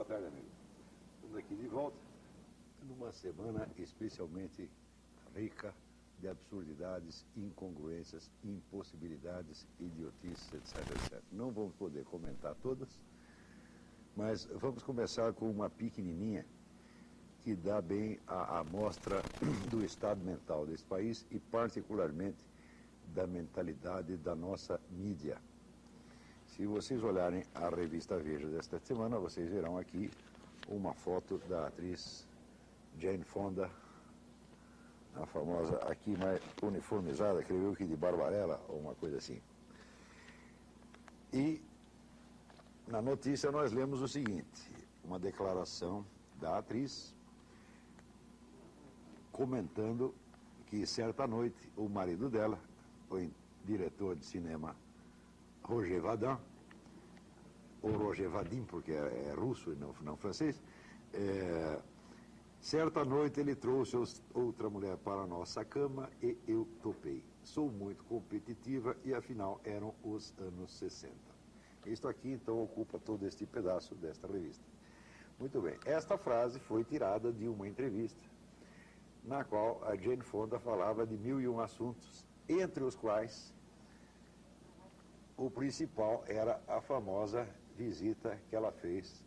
tarde, amigo. Estamos aqui de volta numa semana especialmente rica de absurdidades, incongruências, impossibilidades, idiotices, etc, etc. Não vamos poder comentar todas, mas vamos começar com uma pequenininha que dá bem a amostra do estado mental desse país e particularmente da mentalidade da nossa mídia. Se vocês olharem a revista Veja desta semana, vocês verão aqui uma foto da atriz Jane Fonda, a famosa aqui mais uniformizada, creio que de Barbarella, ou uma coisa assim. E na notícia nós lemos o seguinte, uma declaração da atriz comentando que certa noite o marido dela, o diretor de cinema Roger Vadim, ou Roger Vadim, porque é russo e não francês, certa noite ele trouxe outra mulher para a nossa cama e eu topei. Sou muito competitiva e afinal eram os anos 60. Isto aqui então ocupa todo este pedaço desta revista. Muito bem, esta frase foi tirada de uma entrevista na qual a Jane Fonda falava de 1001 assuntos, entre os quais o principal era a famosa visita que ela fez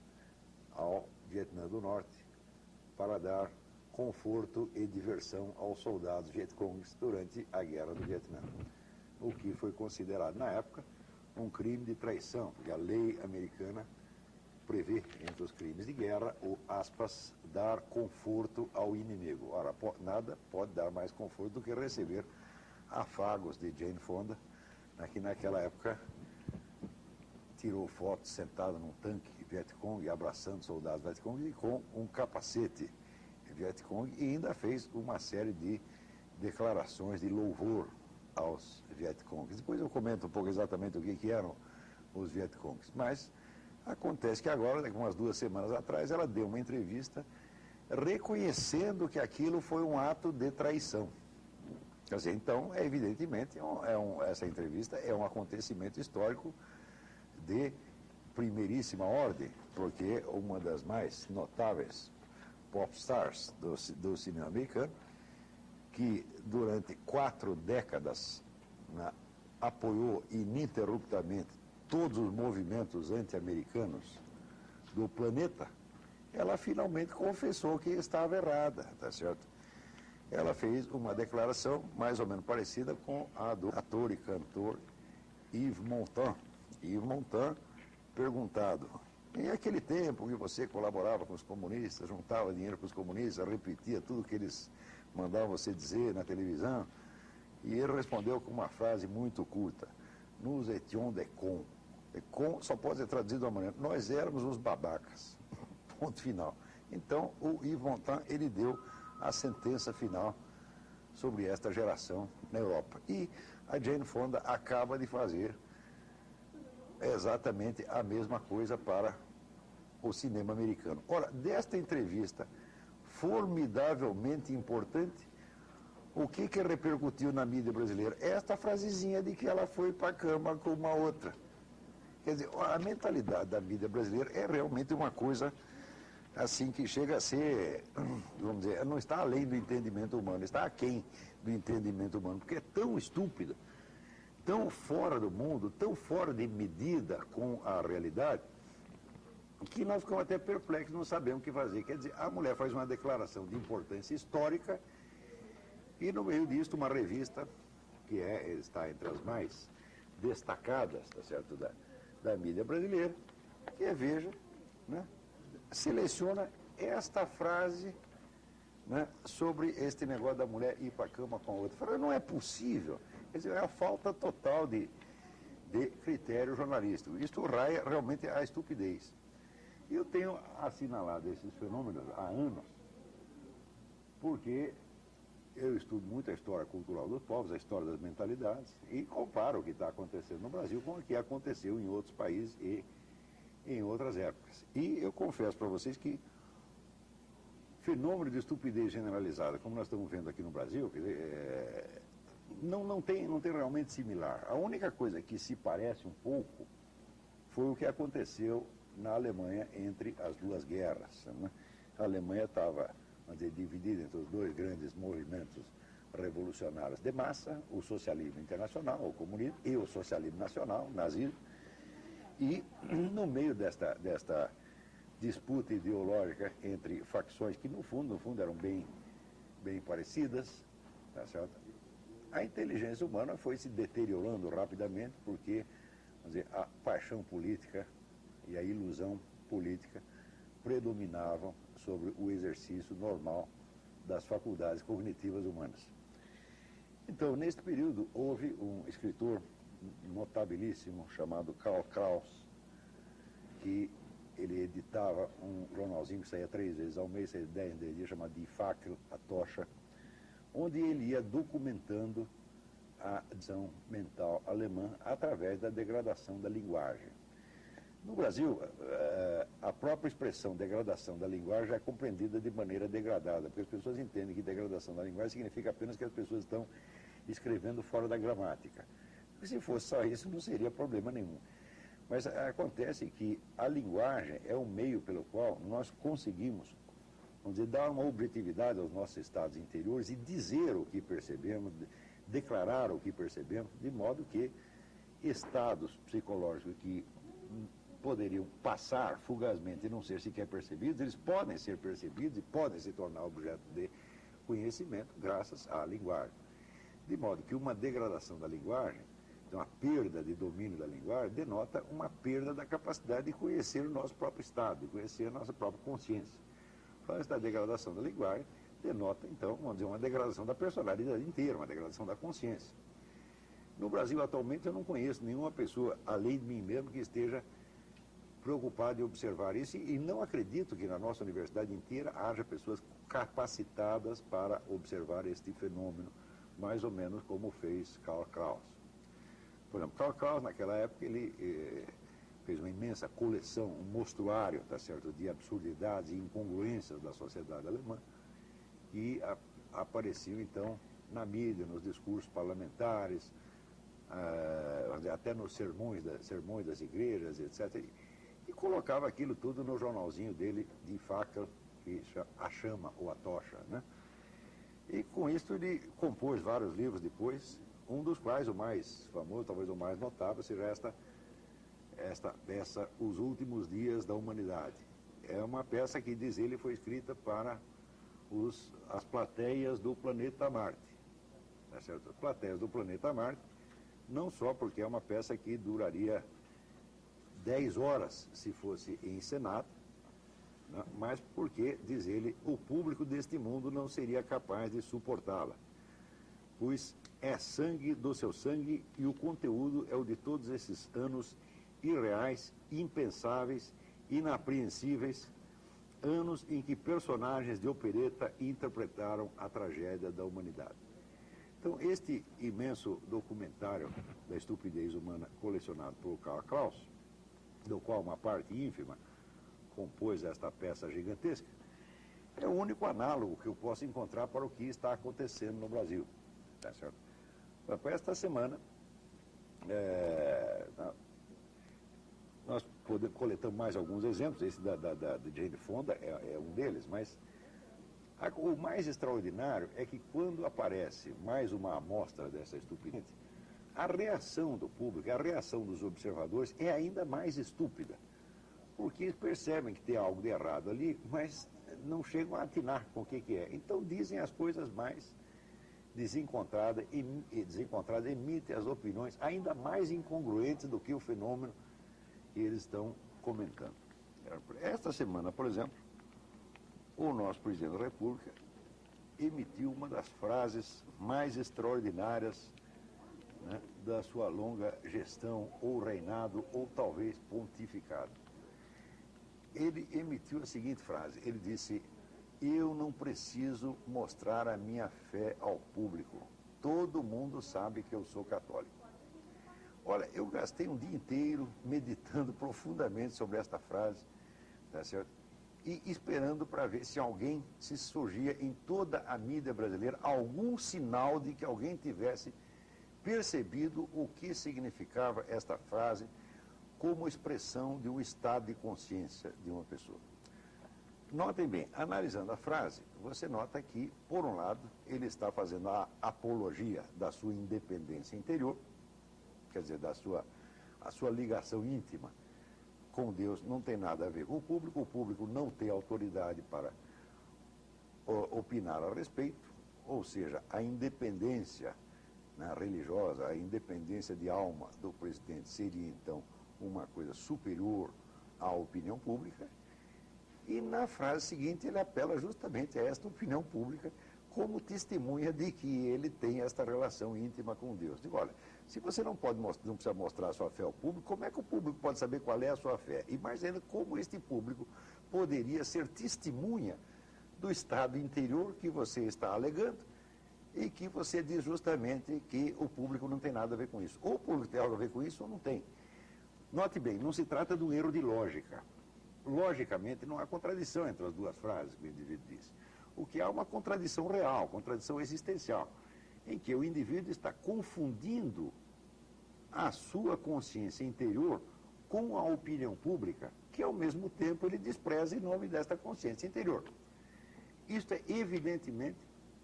ao Vietnã do Norte para dar conforto e diversão aos soldados vietcongues durante a Guerra do Vietnã, o que foi considerado na época um crime de traição, porque a lei americana prevê entre os crimes de guerra o, aspas, dar conforto ao inimigo. Ora, nada pode dar mais conforto do que receber afagos de Jane Fonda, que naquela época tirou fotos sentado num tanque Vietcong, abraçando soldados Vietcong e com um capacete Vietcong, e ainda fez uma série de declarações de louvor aos Vietcongs. Depois eu comento um pouco exatamente o que eram os Vietcongs, mas acontece que agora, umas 2 semanas atrás, ela deu uma entrevista reconhecendo que aquilo foi um ato de traição. Quer dizer, então, evidentemente, essa entrevista é um acontecimento histórico de primeiríssima ordem, porque uma das mais notáveis pop stars do cinema americano, que durante 4 décadas apoiou ininterruptamente todos os movimentos anti-americanos do planeta, ela finalmente confessou que estava errada, tá certo? Ela fez uma declaração mais ou menos parecida com a do ator e cantor Yves Montand. Yves Montand, perguntado, em aquele tempo que você colaborava com os comunistas, juntava dinheiro para os comunistas, repetia tudo que eles mandavam você dizer na televisão, e ele respondeu com uma frase muito curta, nous étions des cons. Com só pode ser traduzido de uma maneira, nós éramos os babacas, ponto final. Então, o Yves Montand, ele deu a sentença final sobre esta geração na Europa. E a Jane Fonda acaba de fazer exatamente a mesma coisa para o cinema americano. Ora, desta entrevista formidavelmente importante, o que repercutiu na mídia brasileira? Esta frasezinha de que ela foi para a cama com uma outra. Quer dizer, a mentalidade da mídia brasileira é realmente uma coisa assim que chega a ser, vamos dizer, não está além do entendimento humano, está aquém do entendimento humano, porque é tão estúpida, tão fora do mundo, tão fora de medida com a realidade, que nós ficamos até perplexos, não sabemos o que fazer. Quer dizer, a mulher faz uma declaração de importância histórica e no meio disso uma revista que está entre as mais destacadas, tá certo, da mídia brasileira, que é Veja, né, seleciona esta frase, né, sobre este negócio da mulher ir para a cama com a outra. Fala, não é possível. Quer dizer, é a falta total de critério jornalístico. Isto raia realmente a estupidez. E eu tenho assinalado esses fenômenos há anos, porque eu estudo muito a história cultural dos povos, a história das mentalidades, e comparo o que está acontecendo no Brasil com o que aconteceu em outros países e em outras épocas. E eu confesso para vocês que fenômeno de estupidez generalizada, como nós estamos vendo aqui no Brasil, quer dizer, não tem realmente similar. A única coisa que se parece um pouco foi o que aconteceu na Alemanha entre as duas guerras, né? A Alemanha estava, vamos dizer, dividida entre os dois grandes movimentos revolucionários de massa, o socialismo internacional, o comunismo, e o socialismo nacional, o nazismo. E no meio desta disputa ideológica entre facções que no fundo eram bem parecidas, tá certo? A inteligência humana foi se deteriorando rapidamente porque, vamos dizer, a paixão política e a ilusão política predominavam sobre o exercício normal das faculdades cognitivas humanas. Então, nesse período, houve um escritor notabilíssimo chamado Karl Kraus, que ele editava um jornalzinho que saía 3 vezes ao mês, 10 dias, chamado Die Fackel, a Tocha, onde ele ia documentando a ação mental alemã através da degradação da linguagem. No Brasil, a própria expressão degradação da linguagem é compreendida de maneira degradada, porque as pessoas entendem que degradação da linguagem significa apenas que as pessoas estão escrevendo fora da gramática. Se fosse só isso, não seria problema nenhum. Mas acontece que a linguagem é o meio pelo qual nós conseguimos, vamos dizer, dar uma objetividade aos nossos estados interiores e dizer o que percebemos, declarar o que percebemos, de modo que estados psicológicos que poderiam passar fugazmente e não ser sequer percebidos, eles podem ser percebidos e podem se tornar objeto de conhecimento graças à linguagem. De modo que uma degradação da linguagem, então a perda de domínio da linguagem, denota uma perda da capacidade de conhecer o nosso próprio estado, de conhecer a nossa própria consciência. Então, esta degradação da linguagem denota, então, vamos dizer, uma degradação da personalidade inteira, uma degradação da consciência. No Brasil, atualmente, eu não conheço nenhuma pessoa, além de mim mesmo, que esteja preocupada em observar isso, e não acredito que na nossa universidade inteira haja pessoas capacitadas para observar este fenômeno, mais ou menos como fez Karl Kraus. Por exemplo, Karl Kraus, naquela época, ele fez uma imensa coleção, um mostruário, tá certo, de absurdidades e incongruências da sociedade alemã, que apareciam, então, na mídia, nos discursos parlamentares, até nos sermões das igrejas, etc. E colocava aquilo tudo no jornalzinho dele, de Fackel, que a chama ou a tocha, né? E com isso ele compôs vários livros depois, um dos quais, o mais famoso, talvez o mais notável, seja esta peça, Os Últimos Dias da Humanidade. É uma peça que, diz ele, foi escrita para as plateias do planeta Marte. Tá certo? As plateias do planeta Marte, não só porque é uma peça que duraria 10 horas se fosse encenada, né, mas porque, diz ele, o público deste mundo não seria capaz de suportá-la, pois é sangue do seu sangue e o conteúdo é o de todos esses anos irreais, impensáveis, inapreensíveis, anos em que personagens de opereta interpretaram a tragédia da humanidade. Então, este imenso documentário da estupidez humana colecionado por Karl Kraus, do qual uma parte ínfima compôs esta peça gigantesca, é o único análogo que eu posso encontrar para o que está acontecendo no Brasil. Tá certo? Para esta semana, nós coletamos mais alguns exemplos, esse da Jane Fonda é um deles, mas o mais extraordinário é que quando aparece mais uma amostra dessa estupidez, a reação do público, a reação dos observadores é ainda mais estúpida, porque eles percebem que tem algo de errado ali, mas não chegam a atinar com o que é. Então dizem as coisas mais desencontradas, emitem as opiniões ainda mais incongruentes do que o fenômeno que eles estão comentando. Esta semana, por exemplo, o nosso presidente da República emitiu uma das frases mais extraordinárias, né, da sua longa gestão, ou reinado, ou talvez pontificado. Ele emitiu a seguinte frase, ele disse: eu não preciso mostrar a minha fé ao público, todo mundo sabe que eu sou católico. Olha, eu gastei um dia inteiro meditando profundamente sobre esta frase, tá certo? E esperando para ver se surgia em toda a mídia brasileira algum sinal de que alguém tivesse percebido o que significava esta frase, como expressão de um estado de consciência de uma pessoa. Notem bem, analisando a frase, você nota que, por um lado, ele está fazendo a apologia da sua independência interior, quer dizer, a sua ligação íntima com Deus não tem nada a ver com o público não tem autoridade para opinar a respeito, ou seja, a independência, né, religiosa, a independência de alma do presidente seria, então, uma coisa superior à opinião pública. E na frase seguinte ele apela justamente a esta opinião pública como testemunha de que ele tem esta relação íntima com Deus. Digo, olha, se você não precisa mostrar a sua fé ao público, como é que o público pode saber qual é a sua fé? E mais ainda, como este público poderia ser testemunha do estado interior que você está alegando e que você diz justamente que o público não tem nada a ver com isso. Ou o público tem algo a ver com isso ou não tem. Note bem, não se trata de um erro de lógica. Logicamente, não há contradição entre as duas frases que o indivíduo disse. O que há uma contradição real, contradição existencial, em que o indivíduo está confundindo a sua consciência interior com a opinião pública, que ao mesmo tempo ele despreza em nome desta consciência interior. Isto é evidentemente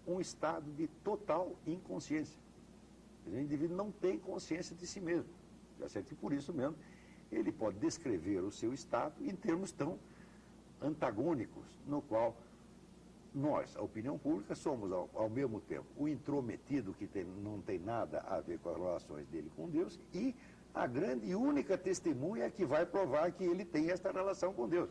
um estado de total inconsciência. O indivíduo não tem consciência de si mesmo. E por isso mesmo ele pode descrever o seu estado em termos tão antagônicos, no qual nós, a opinião pública, somos ao mesmo tempo o intrometido que não tem nada a ver com as relações dele com Deus e a grande e única testemunha que vai provar que ele tem esta relação com Deus.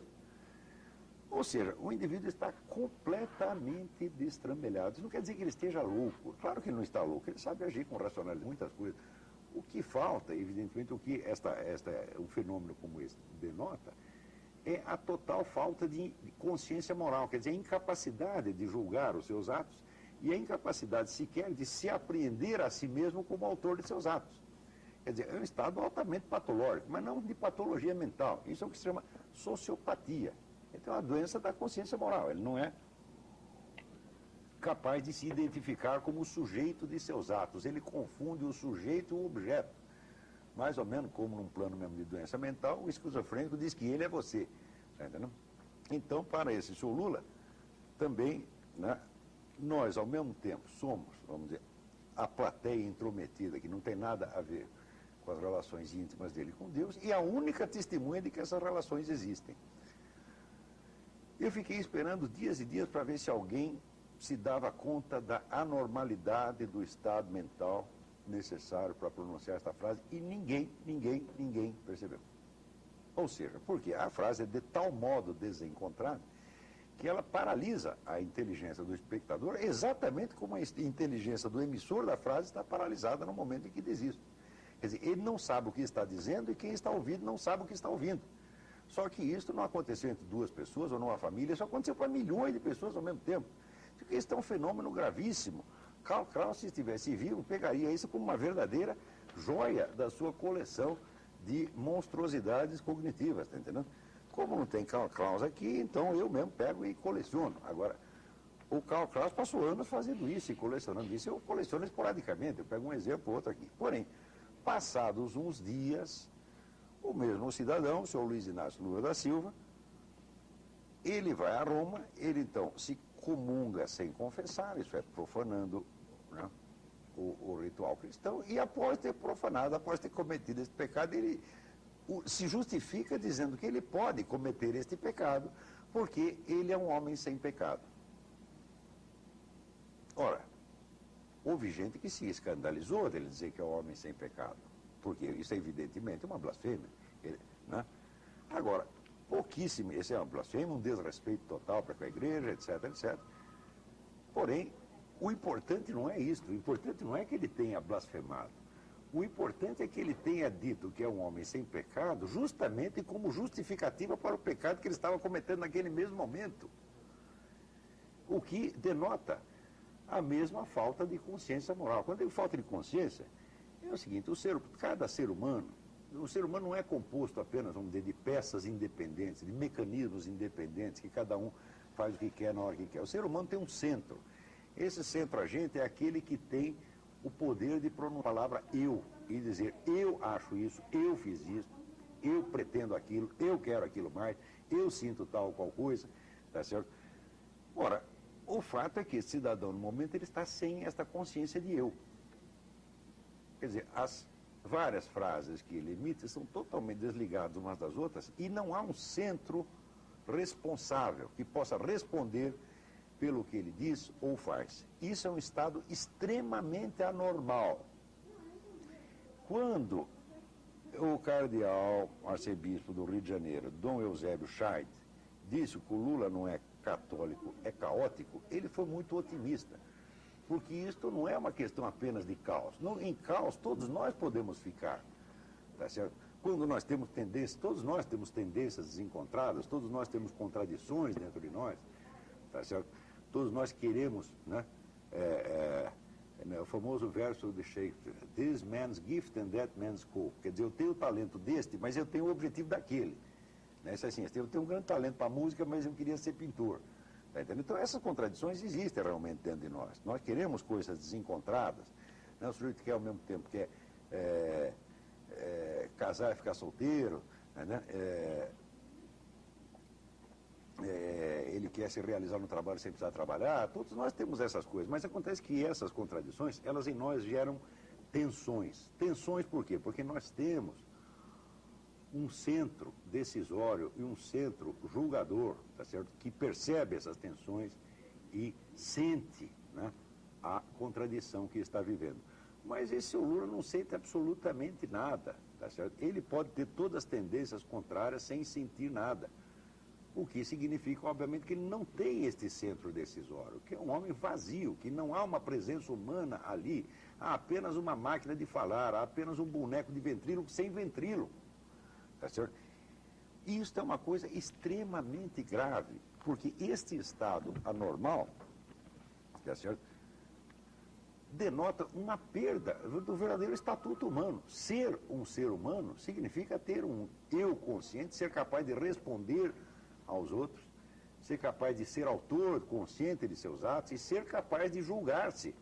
Ou seja, o indivíduo está completamente destrambelhado. Isso não quer dizer que ele esteja louco. Claro que ele não está louco, ele sabe agir com racionalidade, muitas coisas. O que falta, evidentemente, o que um fenômeno como esse denota, é a total falta de consciência moral, quer dizer, a incapacidade de julgar os seus atos e a incapacidade sequer de se apreender a si mesmo como autor de seus atos. Quer dizer, é um estado altamente patológico, mas não de patologia mental. Isso é o que se chama sociopatia. Então, é uma doença da consciência moral. Ele não é capaz de se identificar como o sujeito de seus atos. Ele confunde o sujeito e o objeto. Mais ou menos como num plano mesmo de doença mental, o esquizofrênico diz que ele é você. Tá entendendo? Então, para esse senhor Lula, também, né, nós, ao mesmo tempo, somos, vamos dizer, a plateia intrometida, que não tem nada a ver com as relações íntimas dele com Deus, e a única testemunha de que essas relações existem. Eu fiquei esperando dias e dias para ver se alguém se dava conta da anormalidade do estado mental necessário para pronunciar esta frase, e ninguém percebeu. Ou seja, porque a frase é de tal modo desencontrada que ela paralisa a inteligência do espectador, exatamente como a inteligência do emissor da frase está paralisada no momento em que diz isso. Quer dizer, ele não sabe o que está dizendo e quem está ouvindo não sabe o que está ouvindo. Só que isso não aconteceu entre duas pessoas ou numa família, isso aconteceu para milhões de pessoas ao mesmo tempo. Porque isso é um fenômeno gravíssimo. Karl Kraus, se estivesse vivo, pegaria isso como uma verdadeira joia da sua coleção de monstruosidades cognitivas, tá entendendo? Como não tem Karl Kraus aqui, então eu mesmo pego e coleciono. Agora, o Karl Kraus passou anos fazendo isso e colecionando isso. Eu coleciono esporadicamente, eu pego um exemplo ou outro aqui. Porém, passados uns dias, o mesmo cidadão, o senhor Luiz Inácio Lula da Silva, ele vai a Roma, ele então se comunga sem confessar, isso é, profanando, né, o ritual cristão, e após ter profanado, após ter cometido esse pecado, ele se justifica dizendo que ele pode cometer este pecado, porque ele é um homem sem pecado. Ora, houve gente que se escandalizou dele dizer que é um homem sem pecado, porque isso é evidentemente uma blasfêmia. Né? Agora, pouquíssimo, esse é uma blasfêmia, um desrespeito total para com a igreja, etc, etc. Porém, o importante não é isso, o importante não é que ele tenha blasfemado. O importante é que ele tenha dito que é um homem sem pecado, justamente como justificativa para o pecado que ele estava cometendo naquele mesmo momento. O que denota a mesma falta de consciência moral. Quando eu digo falta de consciência, é o seguinte, cada ser humano, o ser humano não é composto apenas, vamos dizer, de peças independentes, de mecanismos independentes, que cada um faz o que quer na hora que quer. O ser humano tem um centro. Esse centro agente é aquele que tem o poder de pronunciar a palavra eu, e dizer eu acho isso, eu fiz isso, eu pretendo aquilo, eu quero aquilo mais, eu sinto tal ou qual coisa, tá certo? Ora, o fato é que esse cidadão, no momento, ele está sem esta consciência de eu. Quer dizer, as várias frases que ele emite são totalmente desligadas umas das outras e não há um centro responsável que possa responder pelo que ele diz ou faz. Isso é um estado extremamente anormal. Quando o cardeal arcebispo do Rio de Janeiro, Dom Eusébio Scheid, disse que o Lula não é católico, é caótico, ele foi muito otimista. Porque isto não é uma questão apenas de caos. Em caos, todos nós podemos ficar. Tá certo? Quando nós temos tendências, todos nós temos tendências desencontradas, todos nós temos contradições dentro de nós. Tá certo? Todos nós queremos, né? O famoso verso de Shakespeare, this man's gift and that man's scope. Quer dizer, eu tenho o talento deste, mas eu tenho o objetivo daquele. Né? Isso é assim, eu tenho um grande talento para a música, mas eu queria ser pintor. Tá entendendo? Então, essas contradições existem realmente dentro de nós. Nós queremos coisas desencontradas. Né? O sujeito quer, ao mesmo tempo, quer casar e ficar solteiro, né? Ele quer se realizar no trabalho sem precisar trabalhar. Todos nós temos essas coisas, mas acontece que essas contradições, elas em nós geram tensões. Tensões por quê? Porque nós temos um centro decisório e um centro julgador, tá certo? Que percebe essas tensões e sente, né, a contradição que está vivendo. Mas esse Lula não sente absolutamente nada, tá certo? Ele pode ter todas as tendências contrárias sem sentir nada. O que significa, obviamente, que ele não tem este centro decisório, que é um homem vazio, que não há uma presença humana ali, há apenas uma máquina de falar, há apenas um boneco de ventríloco sem ventríloco. Tá certo? E isso é uma coisa extremamente grave, porque este estado anormal, tá certo, denota uma perda do verdadeiro estatuto humano. Ser um ser humano significa ter um eu consciente, ser capaz de responder aos outros, ser capaz de ser autor consciente de seus atos e ser capaz de julgar-se.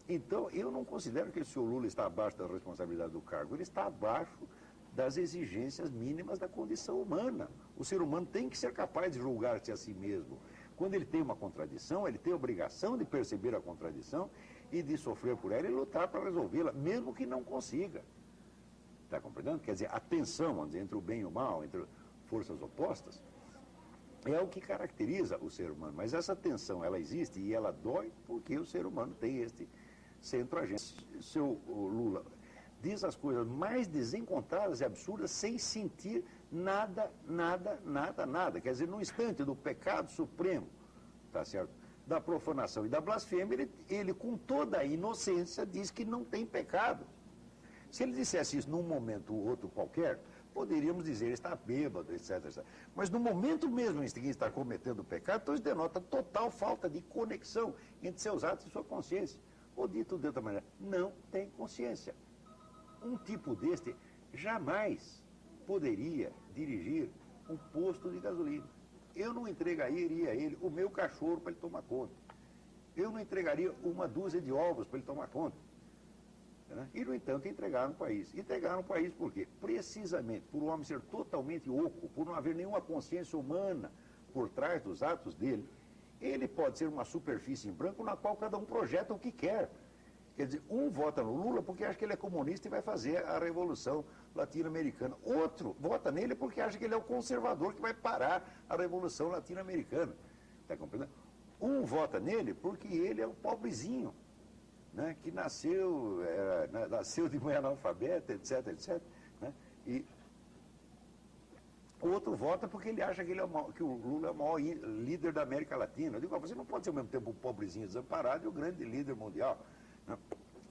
Então, eu não considero que o senhor Lula está abaixo da responsabilidade do cargo, ele está abaixo das exigências mínimas da condição humana. O ser humano tem que ser capaz de julgar-se a si mesmo. Quando ele tem uma contradição, ele tem a obrigação de perceber a contradição e de sofrer por ela e lutar para resolvê-la, mesmo que não consiga. Está compreendendo? Quer dizer, a tensão, vamos dizer, entre o bem e o mal, entre forças opostas, é o que caracteriza o ser humano. Mas essa tensão, ela existe e ela dói porque o ser humano tem este centro agente. O seu Lula diz as coisas mais desencontradas e absurdas sem sentir nada, nada, nada, nada. Quer dizer, no instante do pecado supremo, tá certo? Da profanação e da blasfêmia, ele com toda a inocência diz que não tem pecado. Se ele dissesse isso num momento ou outro qualquer, poderíamos dizer, ele está bêbado, etc, etc. Mas no momento mesmo em que está cometendo pecado, então isso denota total falta de conexão entre seus atos e sua consciência. Ou dito de outra maneira, não tem consciência. Um tipo deste jamais poderia dirigir um posto de gasolina. Eu não entregaria a ele o meu cachorro para ele tomar conta. Eu não entregaria uma dúzia de ovos para ele tomar conta. Né? E, no entanto, entregaram o país. Entregaram o país por quê? Precisamente por o homem ser totalmente oco, por não haver nenhuma consciência humana por trás dos atos dele. Ele pode ser uma superfície em branco na qual cada um projeta o que quer. Quer dizer, um vota no Lula porque acha que ele é comunista e vai fazer a revolução latino-americana. Outro vota nele porque acha que ele é o conservador que vai parar a revolução latino-americana. Está compreendendo? Um vota nele porque ele é o pobrezinho, né, que nasceu de mãe analfabeta, etc, etc. Né, e o outro vota porque ele acha que, que o Lula é o maior líder da América Latina. Eu digo, você não pode ser ao mesmo tempo o pobrezinho desamparado e o grande líder mundial. Né?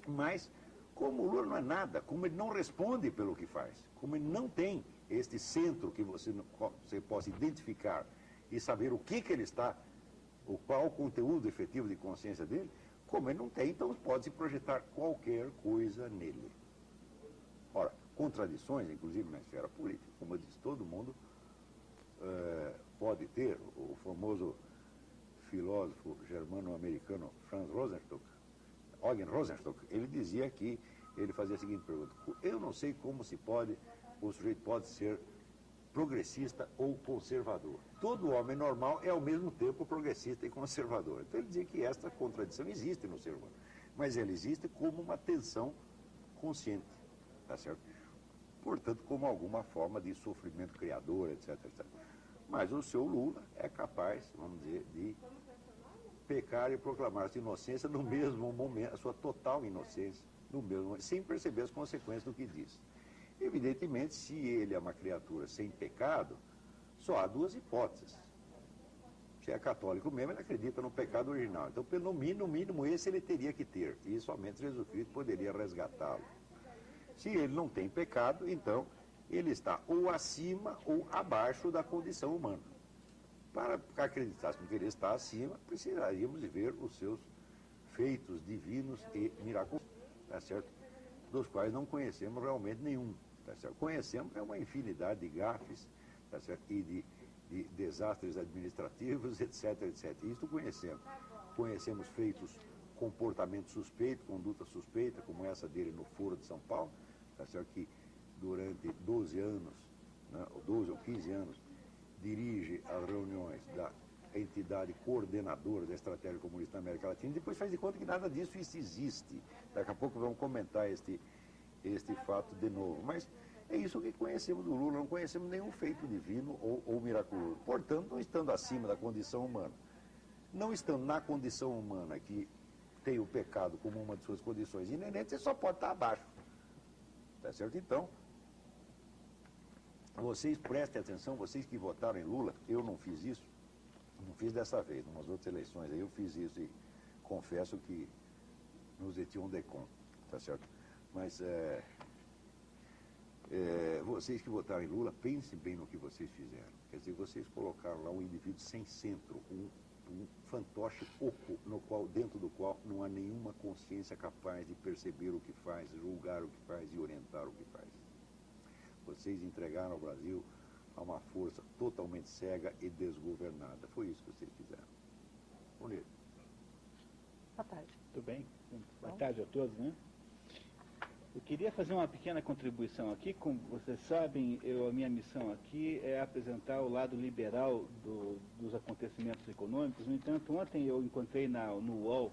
Mas, como o Lula não é nada, como ele não responde pelo que faz, como ele não tem este centro que você possa identificar e saber o que ele está, qual o conteúdo efetivo de consciência dele, como ele não tem, então pode-se projetar qualquer coisa nele. Ora, contradições, inclusive na esfera política, como eu disse, todo mundo pode ter. O famoso filósofo germano-americano Franz Rosenstock, Eugen Rosenstock, ele dizia que ele fazia a seguinte pergunta: eu não sei como o sujeito pode ser progressista ou conservador. Todo homem normal é ao mesmo tempo progressista e conservador. Então ele dizia que esta contradição existe no ser humano, mas ela existe como uma tensão consciente, tá certo? Portanto, como alguma forma de sofrimento criador, etc, etc. Mas o seu Lula é capaz, vamos dizer, de pecar e proclamar-se inocência no mesmo momento, a sua total inocência, no mesmo momento, sem perceber as consequências do que diz. Evidentemente, se ele é uma criatura sem pecado, só há duas hipóteses. Se é católico mesmo, ele acredita no pecado original. Então, no mínimo, esse ele teria que ter. E somente Jesus Cristo poderia resgatá-lo. Se ele não tem pecado, então ele está ou acima ou abaixo da condição humana. Para acreditássemos que ele está acima, precisaríamos de ver os seus feitos divinos e miraculosos, tá certo? Dos quais não conhecemos realmente nenhum. Tá certo? Conhecemos uma infinidade de gafes, tá certo? E de desastres administrativos, etc, etc. Isso conhecemos. Conhecemos feitos, comportamento suspeito, conduta suspeita, como essa dele no Foro de São Paulo, tá certo? Que durante 12 anos, né, 12 ou 15 anos, dirige as reuniões da entidade coordenadora da estratégia comunista na América Latina, e depois faz de conta que nada disso existe. Daqui a pouco vamos comentar este fato de novo. Mas é isso que conhecemos do Lula, não conhecemos nenhum feito divino ou miraculoso. Portanto, não estando acima da condição humana, não estando na condição humana que tem o pecado como uma de suas condições inerentes, ele só pode estar abaixo. Tá certo? Então, vocês prestem atenção, vocês que votaram em Lula, eu não fiz isso, não fiz dessa vez, em umas outras eleições aí eu fiz isso e confesso que nos étions de con, tá certo? Mas vocês que votaram em Lula, pensem bem no que vocês fizeram. Quer dizer, vocês colocaram lá um indivíduo sem centro, um fantoche oco, dentro do qual não há nenhuma consciência capaz de perceber o que faz, julgar o que faz e orientar o que faz. Vocês entregaram ao Brasil a uma força totalmente cega e desgovernada. Foi isso que vocês fizeram. Bonito. Boa tarde. Tudo bem? Boa tarde a todos, né? Eu queria fazer uma pequena contribuição aqui. Como vocês sabem, a minha missão aqui é apresentar o lado liberal dos acontecimentos econômicos. No entanto, ontem eu encontrei no UOL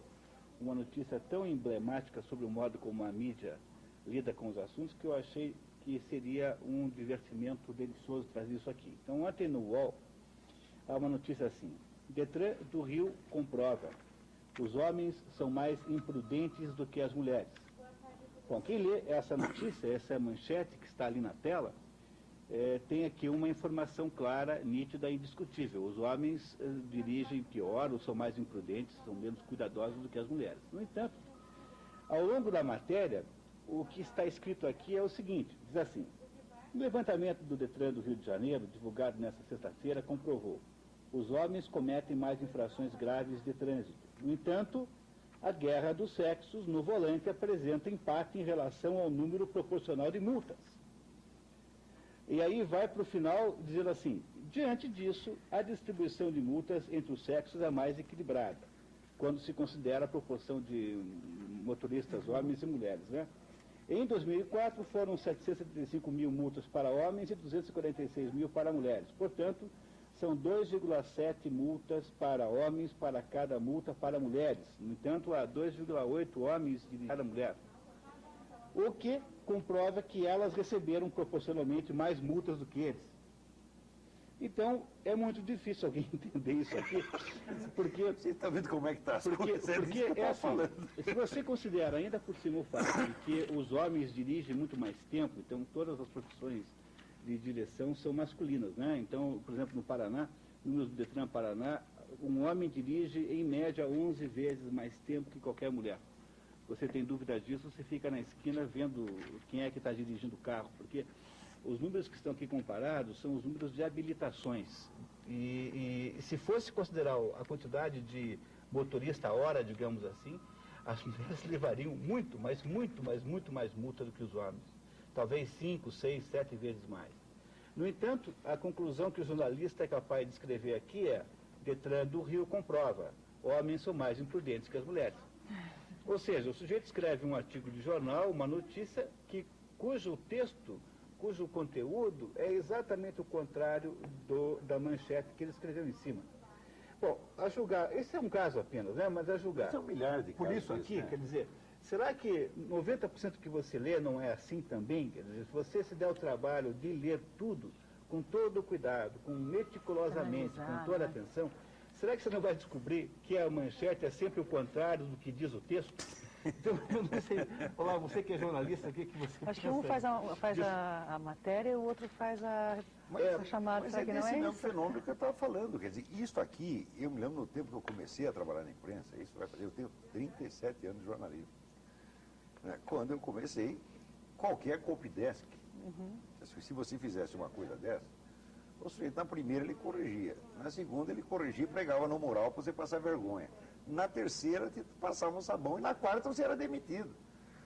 uma notícia tão emblemática sobre o modo como a mídia lida com os assuntos que eu achei que seria um divertimento delicioso trazer isso aqui. Então, ontem no UOL, há uma notícia assim: Detran do Rio comprova, os homens são mais imprudentes do que as mulheres. Bom, quem lê essa notícia, essa manchete que está ali na tela, tem aqui uma informação clara, nítida e indiscutível. Os homens dirigem pior, ou são mais imprudentes, são menos cuidadosos do que as mulheres. No entanto, ao longo da matéria, o que está escrito aqui é o seguinte, diz assim: o levantamento do Detran do Rio de Janeiro, divulgado nesta sexta-feira, comprovou: os homens cometem mais infrações graves de trânsito. No entanto, a guerra dos sexos no volante apresenta empate em relação ao número proporcional de multas. E aí vai para o final dizendo assim: diante disso, a distribuição de multas entre os sexos é mais equilibrada, quando se considera a proporção de motoristas homens e mulheres, né? Em 2004, foram 775 mil multas para homens e 246 mil para mulheres. Portanto, são 2,7 multas para homens para cada multa para mulheres. No entanto, há 2,8 homens de cada mulher. O que comprova que elas receberam proporcionalmente mais multas do que eles. Então, é muito difícil alguém entender isso aqui, porque... Você está vendo como é que está as coisas? Porque é assim, se você considera ainda por cima o fato de que os homens dirigem muito mais tempo, então todas as profissões de direção são masculinas, né? Então, por exemplo, no Paraná, no Detran Paraná, um homem dirige em média 11 vezes mais tempo que qualquer mulher. Você tem dúvida disso, você fica na esquina vendo quem é que está dirigindo o carro, porque os números que estão aqui comparados são os números de habilitações. E se fosse considerar a quantidade de motorista a hora, digamos assim, as mulheres levariam muito mais multa do que os homens. Talvez 5, 6, 7 vezes mais. No entanto, a conclusão que o jornalista é capaz de escrever aqui é: Detran do Rio comprova, homens são mais imprudentes que as mulheres. Ou seja, o sujeito escreve um artigo de jornal, uma notícia, cujo texto, cujo conteúdo é exatamente o contrário da manchete que ele escreveu em cima. Bom, a julgar, esse é um caso apenas, né? Mas a julgar. São milhares de casos. Por isso aqui, quer dizer, será que 90% que você lê não é assim também? Quer dizer, se você se der o trabalho de ler tudo, com todo o cuidado, com meticulosamente, com toda a atenção, será que você não vai descobrir que a manchete é sempre o contrário do que diz o texto? Então, eu não sei. Olá, você que é jornalista, o que você Acho que um faz a matéria e o outro faz a chamada. Mas será que não é mesmo isso? fenômeno que eu estava falando. Quer dizer, isso aqui, eu me lembro no tempo que eu comecei a trabalhar na imprensa, isso vai fazer, eu tenho 37 anos de jornalismo. Né? Quando eu comecei, qualquer copydesk, se você fizesse uma coisa dessa, o sujeito na primeira ele corrigia, na segunda ele corrigia e pregava no mural para você passar vergonha. Na terceira, te passava um sabão e na quarta você era demitido.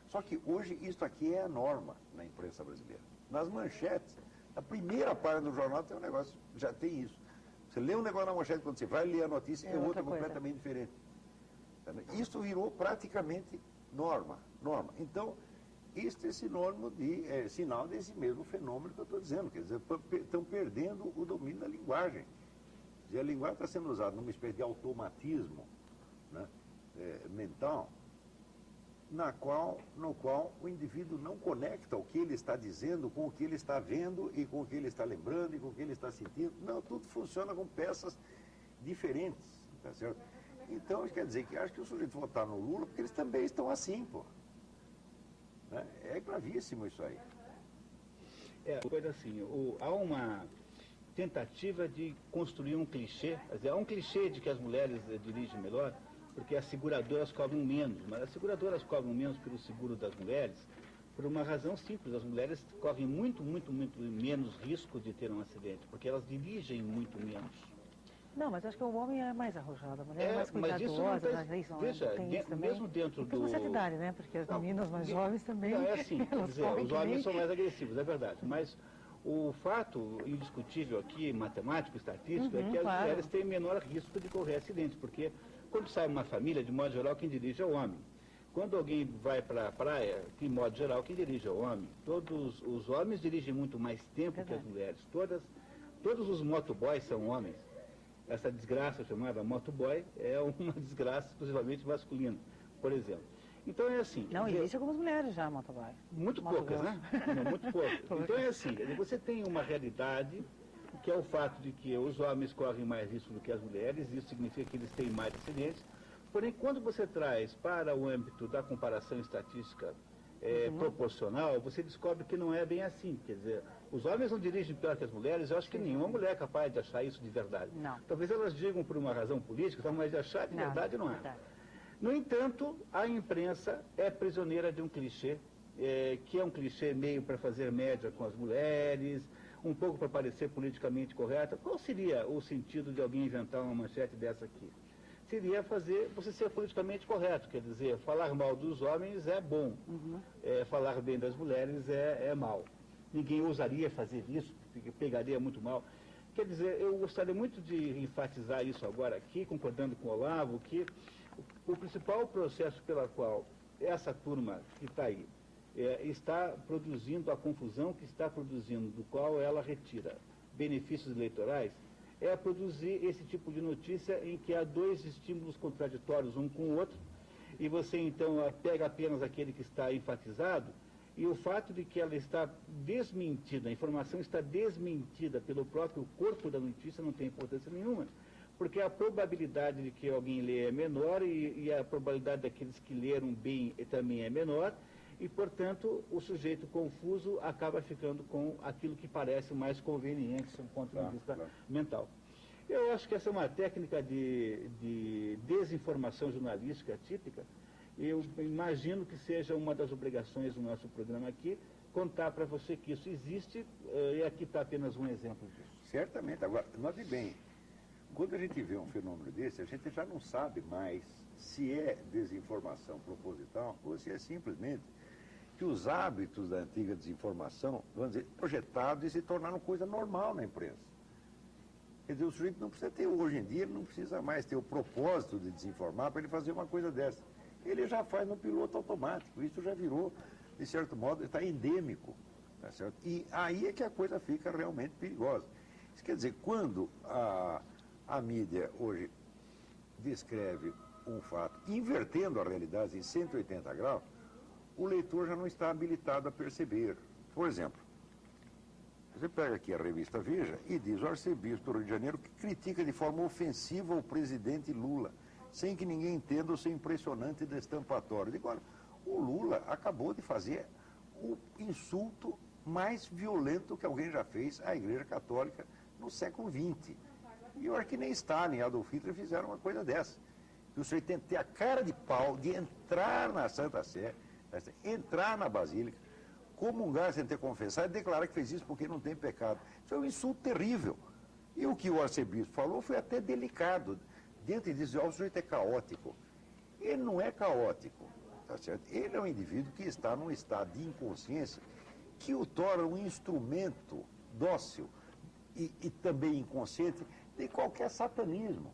Só que hoje isso aqui é a norma na imprensa brasileira. Nas manchetes, a primeira página do jornal tem um negócio, já tem isso. Você lê um negócio na manchete, quando você vai ler a notícia, é outra completamente diferente. Isso virou praticamente norma. Então, este é sinal desse mesmo fenômeno que eu estou dizendo. Quer dizer, estão perdendo o domínio da linguagem. Quer dizer, a linguagem está sendo usada numa espécie de automatismo, né, mental, no qual o indivíduo não conecta o que ele está dizendo com o que ele está vendo e com o que ele está lembrando e com o que ele está sentindo. Não, tudo funciona com peças diferentes, tá certo? Então, quer dizer que acho que o sujeito votar no Lula porque eles também estão assim, pô. Né? É gravíssimo isso aí. Coisa assim, há uma tentativa de construir um clichê, quer dizer, há um clichê de que as mulheres dirigem melhor, porque as seguradoras cobram menos, mas as seguradoras cobram menos pelo seguro das mulheres, por uma razão simples, as mulheres correm muito menos risco de ter um acidente, porque elas dirigem muito menos. Não, mas acho que o homem é mais arrojado, a mulher é mais mas isso não cuidadosa, tá, veja, mesmo dentro do... Uma certa idade, né? Porque as meninas mais jovens também... Não, é assim, quer dizer, os homens são mais agressivos, é verdade, mas o fato indiscutível aqui, matemático, estatístico, é que as mulheres têm menor risco de correr acidentes, porque quando sai uma família, de modo geral, quem dirige é o homem. Quando alguém vai para a praia, de modo geral, quem dirige é o homem. Todos os homens dirigem muito mais tempo que as mulheres. Todos os motoboys são homens. Essa desgraça chamada motoboy é uma desgraça exclusivamente masculina, por exemplo. Então é assim... Não, existe algumas mulheres já, motoboy. Muito poucas, né? Muito poucas. Então é assim, você tem uma realidade que é o fato de que os homens correm mais risco do que as mulheres, isso significa que eles têm mais acidentes. Porém, quando você traz para o âmbito da comparação estatística proporcional, você descobre que não é bem assim. Quer dizer, os homens não dirigem pior que as mulheres, eu acho que nenhuma mulher é capaz de achar isso de verdade. Não. Talvez elas digam por uma razão política, mas de achar de verdade não é. No entanto, a imprensa é prisioneira de um clichê, que é um clichê meio para fazer média com as mulheres, um pouco para parecer politicamente correta. Qual seria o sentido de alguém inventar uma manchete dessa aqui? Seria fazer você ser politicamente correto, quer dizer, falar mal dos homens é bom, falar bem das mulheres é mal. Ninguém ousaria fazer isso, porque pegaria muito mal. Quer dizer, eu gostaria muito de enfatizar isso agora aqui, concordando com o Olavo, que o principal processo pela qual essa turma que está aí está produzindo a confusão que está produzindo, do qual ela retira benefícios eleitorais, é produzir esse tipo de notícia em que há dois estímulos contraditórios um com o outro, e você então pega apenas aquele que está enfatizado, e o fato de que ela está desmentida, a informação está desmentida pelo próprio corpo da notícia não tem importância nenhuma, porque a probabilidade de que alguém lê é menor e a probabilidade daqueles que leram bem também é menor, e, portanto, o sujeito confuso acaba ficando com aquilo que parece mais conveniente do ponto de vista mental. Eu acho que essa é uma técnica de desinformação jornalística típica. Eu imagino que seja uma das obrigações do nosso programa aqui, contar para você que isso existe, e aqui está apenas um exemplo disso. Certamente. Agora, note bem, quando a gente vê um fenômeno desse, a gente já não sabe mais se é desinformação proposital ou se é simplesmente que os hábitos da antiga desinformação, vamos dizer, projetados e se tornaram coisa normal na imprensa. Quer dizer, o sujeito não precisa ter, hoje em dia, ele não precisa mais ter o propósito de desinformar para ele fazer uma coisa dessa. ele já faz no piloto automático. Isso já virou, de certo modo, está endêmico. Tá certo? E aí é que a coisa fica realmente perigosa. Isso quer dizer, quando a mídia hoje descreve um fato, invertendo a realidade em 180 graus, o leitor já não está habilitado a perceber. Por exemplo, você pega aqui a revista Veja e diz: o arcebispo do Rio de Janeiro que critica de forma ofensiva o presidente Lula, sem que ninguém entenda o seu impressionante destampatório. Agora, o Lula acabou de fazer o insulto mais violento que alguém já fez à Igreja Católica no século XX. E eu acho que nem Stalin e Adolf Hitler fizeram uma coisa dessa. Que o senhor tem que ter a cara de pau de entrar na Santa Sé, entrar na Basílica, comungar sem ter confessado e declarar que fez isso porque não tem pecado. Isso é um insulto terrível. E o que o arcebispo falou foi até delicado. Diante disso, o sujeito é caótico. Ele não é caótico, tá certo? Ele é um indivíduo que está num estado de inconsciência que o torna um instrumento dócil e também inconsciente de qualquer satanismo.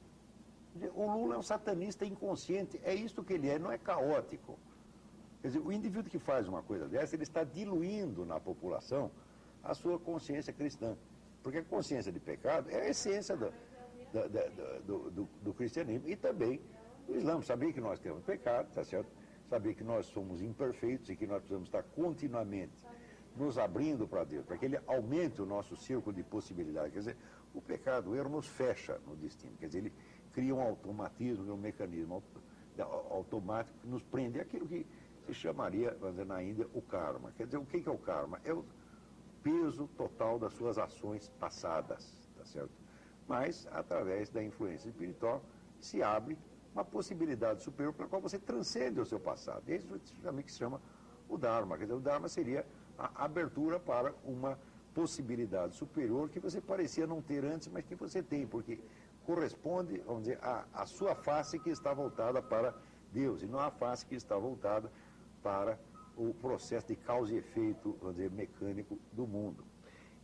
O Lula é um satanista inconsciente, é isso que ele é, não é caótico. Quer dizer, o indivíduo que faz uma coisa dessa, ele está diluindo na população a sua consciência cristã. Porque a consciência de pecado é a essência do cristianismo e também do Islã. Saber que nós temos pecado, tá certo? Saber que nós somos imperfeitos e que nós precisamos estar continuamente nos abrindo para Deus, para que Ele aumente o nosso círculo de possibilidades. Quer dizer, o pecado, o erro nos fecha no destino. Quer dizer, ele cria um automatismo, um mecanismo automático que nos prende àquilo que se chamaria, vamos dizer, na Índia, o karma. Quer dizer, o que é o karma? É o peso total das suas ações passadas, tá certo? Mas, através da influência espiritual, se abre uma possibilidade superior para a qual você transcende o seu passado. E é isso que se chama o Dharma. Quer dizer, o Dharma seria a abertura para uma possibilidade superior que você parecia não ter antes, mas que você tem, porque corresponde, vamos dizer, à sua face que está voltada para Deus, e não a face que está voltada para o processo de causa e efeito, vamos dizer, mecânico do mundo.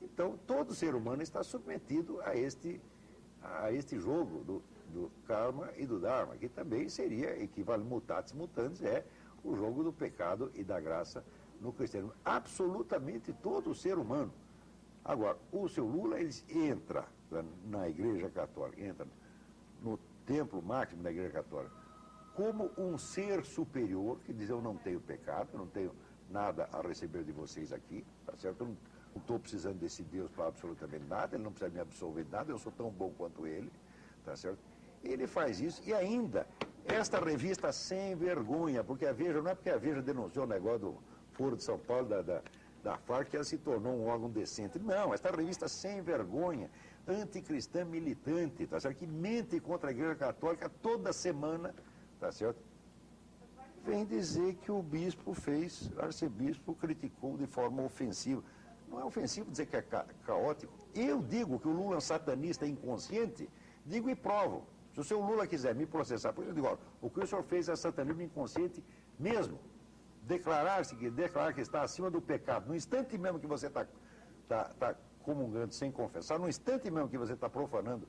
Então, todo ser humano está submetido a este jogo do karma e do dharma, que também seria, equivale mutatis mutandis, é o jogo do pecado e da graça no cristianismo. Absolutamente todo ser humano. Agora, o seu Lula, ele entra na Igreja Católica, entra no templo máximo da Igreja Católica, como um ser superior, que diz: eu não tenho pecado, eu não tenho nada a receber de vocês aqui, tá certo? Eu não estou precisando desse Deus para absolutamente nada, ele não precisa me absolver de nada, eu sou tão bom quanto ele, tá certo? Ele faz isso, e ainda, esta revista sem vergonha, porque a Veja, não é porque a Veja denunciou o negócio do Foro de São Paulo, da FARC, que ela se tornou um órgão decente. Não, esta revista sem vergonha, anticristã militante, tá certo? Que mente contra a Igreja Católica toda semana, tá certo? Vem dizer que o bispo fez, o arcebispo criticou de forma ofensiva. Não é ofensivo dizer que é caótico. Eu digo que o Lula é um satanista inconsciente, digo e provo. Se o seu Lula quiser me processar, por isso eu digo: ó, o que o senhor fez é satanismo inconsciente mesmo. Declarar que está acima do pecado, no instante mesmo que você está comungando sem confessar, no instante mesmo que você está profanando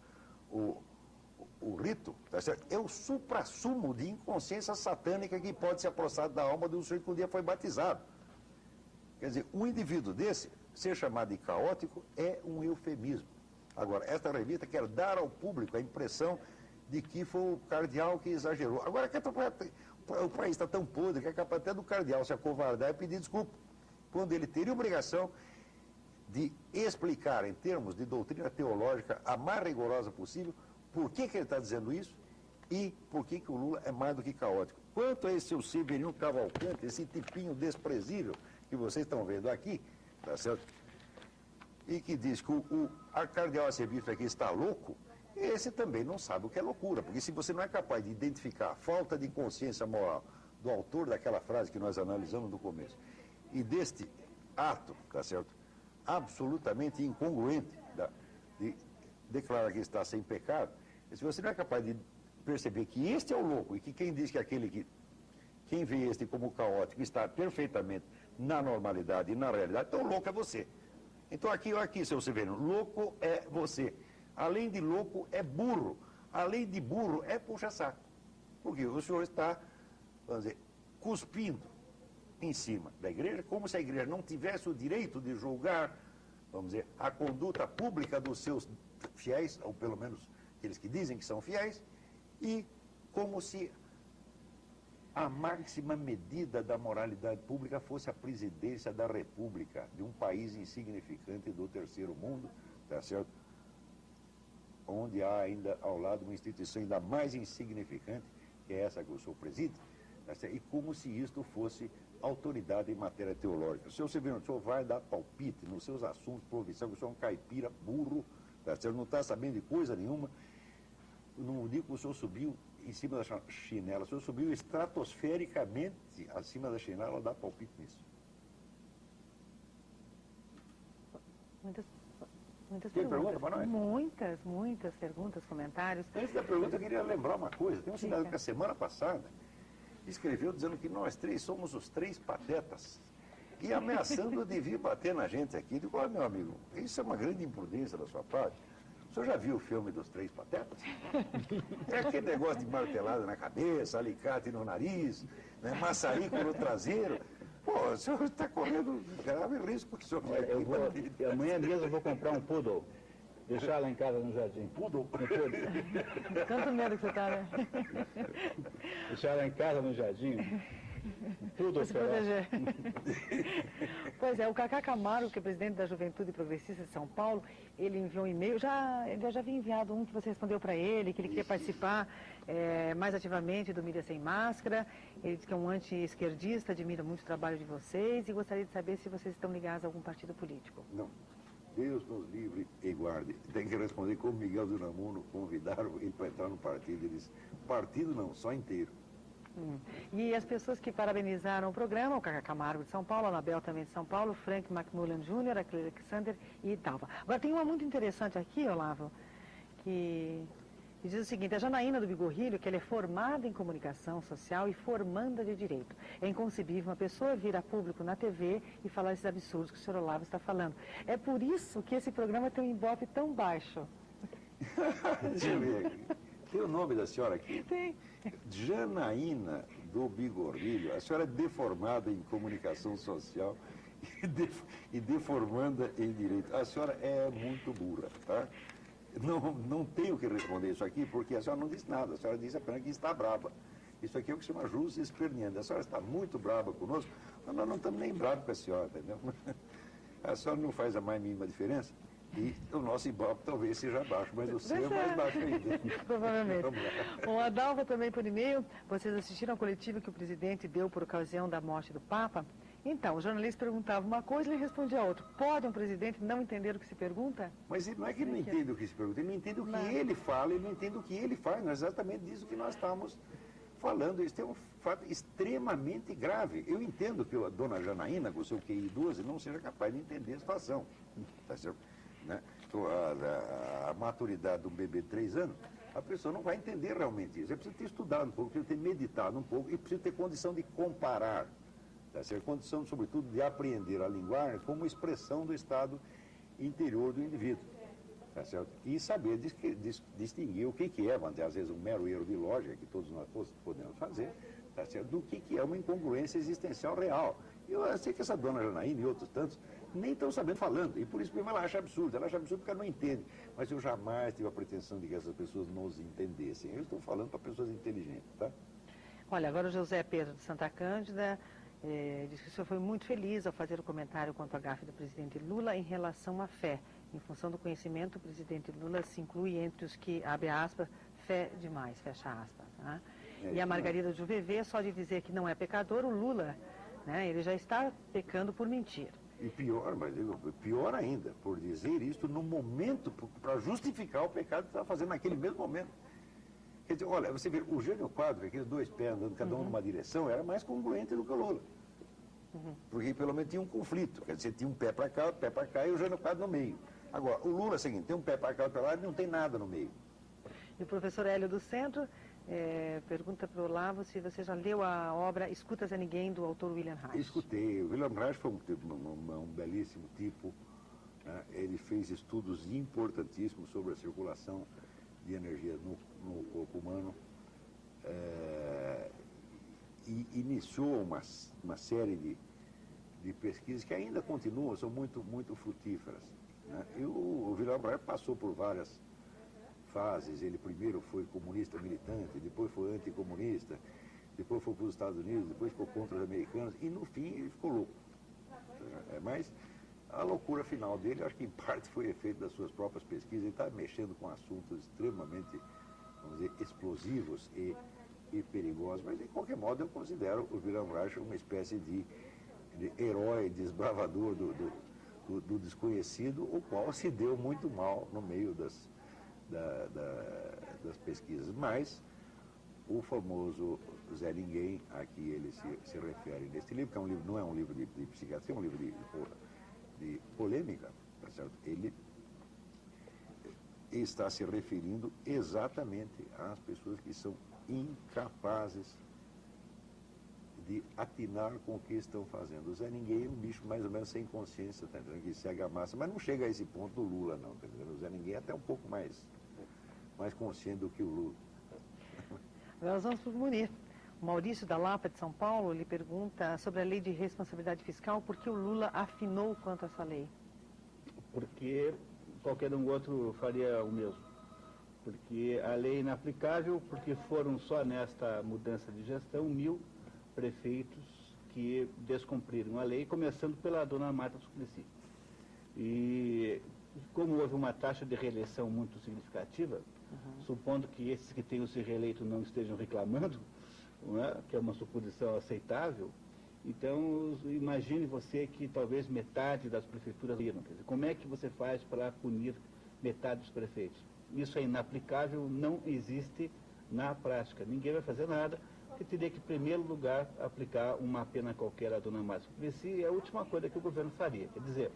o rito, tá certo? É o suprassumo de inconsciência satânica que pode se aproximar da alma do sujeito que um dia foi batizado. Quer dizer, um indivíduo desse, ser chamado de caótico, é um eufemismo. Agora, esta revista quer dar ao público a impressão de que foi o cardeal que exagerou. Agora, o país está tão podre que é capaz até do cardeal se acovardar e pedir desculpa, quando ele teria obrigação de explicar, em termos de doutrina teológica, a mais rigorosa possível, por que ele está dizendo isso e por que o Lula é mais do que caótico. Quanto a esse seu Severino Cavalcante, esse tipinho desprezível que vocês estão vendo aqui, tá certo? E que diz que o cardeal arcebispo aqui está louco, esse também não sabe o que é loucura, porque se você não é capaz de identificar a falta de consciência moral do autor daquela frase que nós analisamos no começo, e deste ato, tá certo, absolutamente incongruente, de declarar que está sem pecado, se você não é capaz de perceber que este é o louco, e que quem diz que quem vê este como caótico está perfeitamente na normalidade e na realidade, então o louco é você. Então aqui, seu Severino, louco é você. Além de louco, é burro. Além de burro, é puxa-saco. Porque o senhor está vamos dizer, cuspindo em cima da igreja, como se a igreja não tivesse o direito de julgar, vamos dizer, a conduta pública dos seus fiéis, ou pelo menos aqueles que dizem que são fiéis, e como se a máxima medida da moralidade pública fosse a presidência da República, de um país insignificante do terceiro mundo, tá certo? Onde há ainda ao lado uma instituição ainda mais insignificante, que é essa que o senhor preside, tá certo? E como se isto fosse autoridade em matéria teológica. Senhor Severino, o senhor vai dar palpite nos seus assuntos provinciais, o senhor é um caipira burro, tá certo? Não está sabendo de coisa nenhuma. Não digo que o senhor subiu em cima da chinela, o senhor subiu estratosfericamente acima da chinela, dá palpite nisso. Muitas Tem perguntas. pergunta para nós? Muitas perguntas, comentários. Antes da pergunta, eu queria lembrar uma coisa. Tem um cidadão que a semana passada escreveu dizendo que nós três somos os três patetas e ameaçando de vir bater na gente aqui. Eu digo, olha, meu amigo, isso é uma grande imprudência da sua parte. O senhor já viu o filme dos Três Patetas? É aquele negócio de martelada na cabeça, alicate no nariz, né, maçarico no traseiro. Pô, o senhor está correndo grave risco que o senhor vai bater. Amanhã mesmo eu vou comprar um poodle. Deixar lá em casa no jardim. Poodle? Tanto medo que você está, né? Deixar lá em casa no jardim. Tudo se proteger. Pois é, o Cacá Camargo, que é presidente da Juventude Progressista de São Paulo, ele enviou um e-mail, eu já havia enviado um que você respondeu para ele, que ele queria participar mais ativamente do Mídia Sem Máscara. Ele diz que é um anti-esquerdista, admira muito o trabalho de vocês e gostaria de saber se vocês estão ligados a algum partido político. Não. Deus nos livre e guarde. Tem que responder como Miguel de Unamuno convidaram ele para entrar no partido. Ele disse, partido não, só inteiro. E as pessoas que parabenizaram o programa, o Cacá Camargo de São Paulo, a Anabel também de São Paulo, Frank McMullen Jr., Alexander e Dalva. Agora tem uma muito interessante aqui, Olavo, que diz o seguinte, a Janaína do Bigorrilho, que ela é formada em comunicação social e formanda de direito. É inconcebível uma pessoa vir a público na TV e falar esses absurdos que o senhor Olavo está falando. É por isso que esse programa tem um ibope tão baixo. Deixa eu ver aqui. Tem o nome da senhora aqui? Tem. Janaína do Bigorrilho. A senhora é deformada em comunicação social e deformanda em direito. A senhora é muito burra, tá? Não tenho que responder isso aqui, porque a senhora não disse nada. A senhora disse apenas que está brava. Isso aqui é o que se chama jus esperneando. A senhora está muito brava conosco, mas nós não estamos nem bravos com a senhora, entendeu? A senhora não faz a mais mínima diferença. E o nosso ibope talvez seja baixo, mas o seu é mais baixo ainda. Provavelmente. O Adalva também por e-mail, vocês assistiram ao coletivo que o presidente deu por ocasião da morte do Papa? Então, o jornalista perguntava uma coisa e ele respondia a outra. Pode um presidente não entender o que se pergunta? Mas não é que ele não entende o que se pergunta, ele não entende o que ele fala, ele não entende o que ele faz. Não é exatamente disso que nós estamos falando. Isso é um fato extremamente grave. Eu entendo que a dona Janaína, com o seu QI 12, não seja capaz de entender a situação. Tá certo? Né? A maturidade de um bebê de 3 anos, a pessoa não vai entender realmente isso. É preciso ter estudado um pouco, precisa ter meditado um pouco e precisa ter condição de comparar. Tá certo? Condição, sobretudo, de apreender a linguagem como expressão do estado interior do indivíduo. Tá certo? E saber distinguir o que é, às vezes, um mero erro de lógica, que todos nós podemos fazer, tá certo? Do que é uma incongruência existencial real. Eu sei que essa dona Janaína e outros tantos nem estão sabendo falando, e por isso mesmo ela acha absurdo porque ela não entende. Mas eu jamais tive a pretensão de que essas pessoas nos entendessem. Eu estou falando para pessoas inteligentes, tá? Olha, agora o José Pedro de Santa Cândida diz que o senhor foi muito feliz ao fazer o comentário quanto à gafe do presidente Lula em relação à fé. Em função do conhecimento, o presidente Lula se inclui entre os que, abre aspas, fé demais, fecha aspas. Tá? E a Margarida do VV, só de dizer que não é pecador, o Lula, né, ele já está pecando por mentir. E pior ainda, por dizer isso no momento, para justificar o pecado que está fazendo naquele mesmo momento. Quer dizer, olha, você vê, o Jânio Quadros, aqueles dois pés andando cada um numa direção, era mais congruente do que o Lula. Porque pelo menos tinha um conflito, quer dizer, tinha um pé para cá e o Jânio Quadros no meio. Agora, o Lula é o seguinte, tem um pé para cá e para lá e não tem nada no meio. E o professor Hélio do Centro pergunta para o Olavo se você já leu a obra Escutas a Ninguém, do autor William Reich. Escutei. O William Reich foi um belíssimo tipo. Né? Ele fez estudos importantíssimos sobre a circulação de energia no corpo humano. e iniciou uma série de pesquisas que ainda continuam, são muito frutíferas, né? E o Vilhena Braga passou por várias fases. Ele primeiro foi comunista militante, depois foi anticomunista, depois foi para os Estados Unidos, depois ficou contra os americanos, e no fim ele ficou louco. Mas a loucura final dele, acho que em parte foi efeito das suas próprias pesquisas. Ele está mexendo com assuntos extremamente, vamos dizer, explosivos e perigosos, mas de qualquer modo eu considero o Vilhena Braga uma espécie de herói, desbravador do desconhecido, o qual se deu muito mal no meio das pesquisas. Mas o famoso Zé Ninguém, a que ele se refere neste livro, que é um livro, não é um livro de psiquiatria, é um livro de polêmica, tá certo? Ele está se referindo exatamente às pessoas que são incapazes de atinar com o que estão fazendo. O Zé Ninguém é um bicho mais ou menos sem consciência, tá entendendo? Que segue a massa, mas não chega a esse ponto do Lula, não, tá entendendo? O Zé Ninguém é até um pouco mais consciente do que o Lula. Agora nós vamos para o Munir. O Maurício da Lapa, de São Paulo, lhe pergunta sobre a lei de responsabilidade fiscal, por que o Lula afinou quanto a essa lei? Porque qualquer um outro faria o mesmo. Porque a lei é inaplicável, porque foram só nesta mudança de gestão 1.000 prefeitos que descumpriram a lei, começando pela dona Marta Suplicy. E como houve uma taxa de reeleição muito significativa, supondo que esses que tenham se reeleito não estejam reclamando, não é? Que é uma suposição aceitável, então imagine você que talvez metade das prefeituras iram. Quer dizer, como é que você faz para punir metade dos prefeitos? Isso é inaplicável, não existe na prática. Ninguém vai fazer nada, porque teria que, em primeiro lugar, aplicar uma pena qualquer à dona Marta Suplicy, é a última coisa que o governo faria. Quer dizer,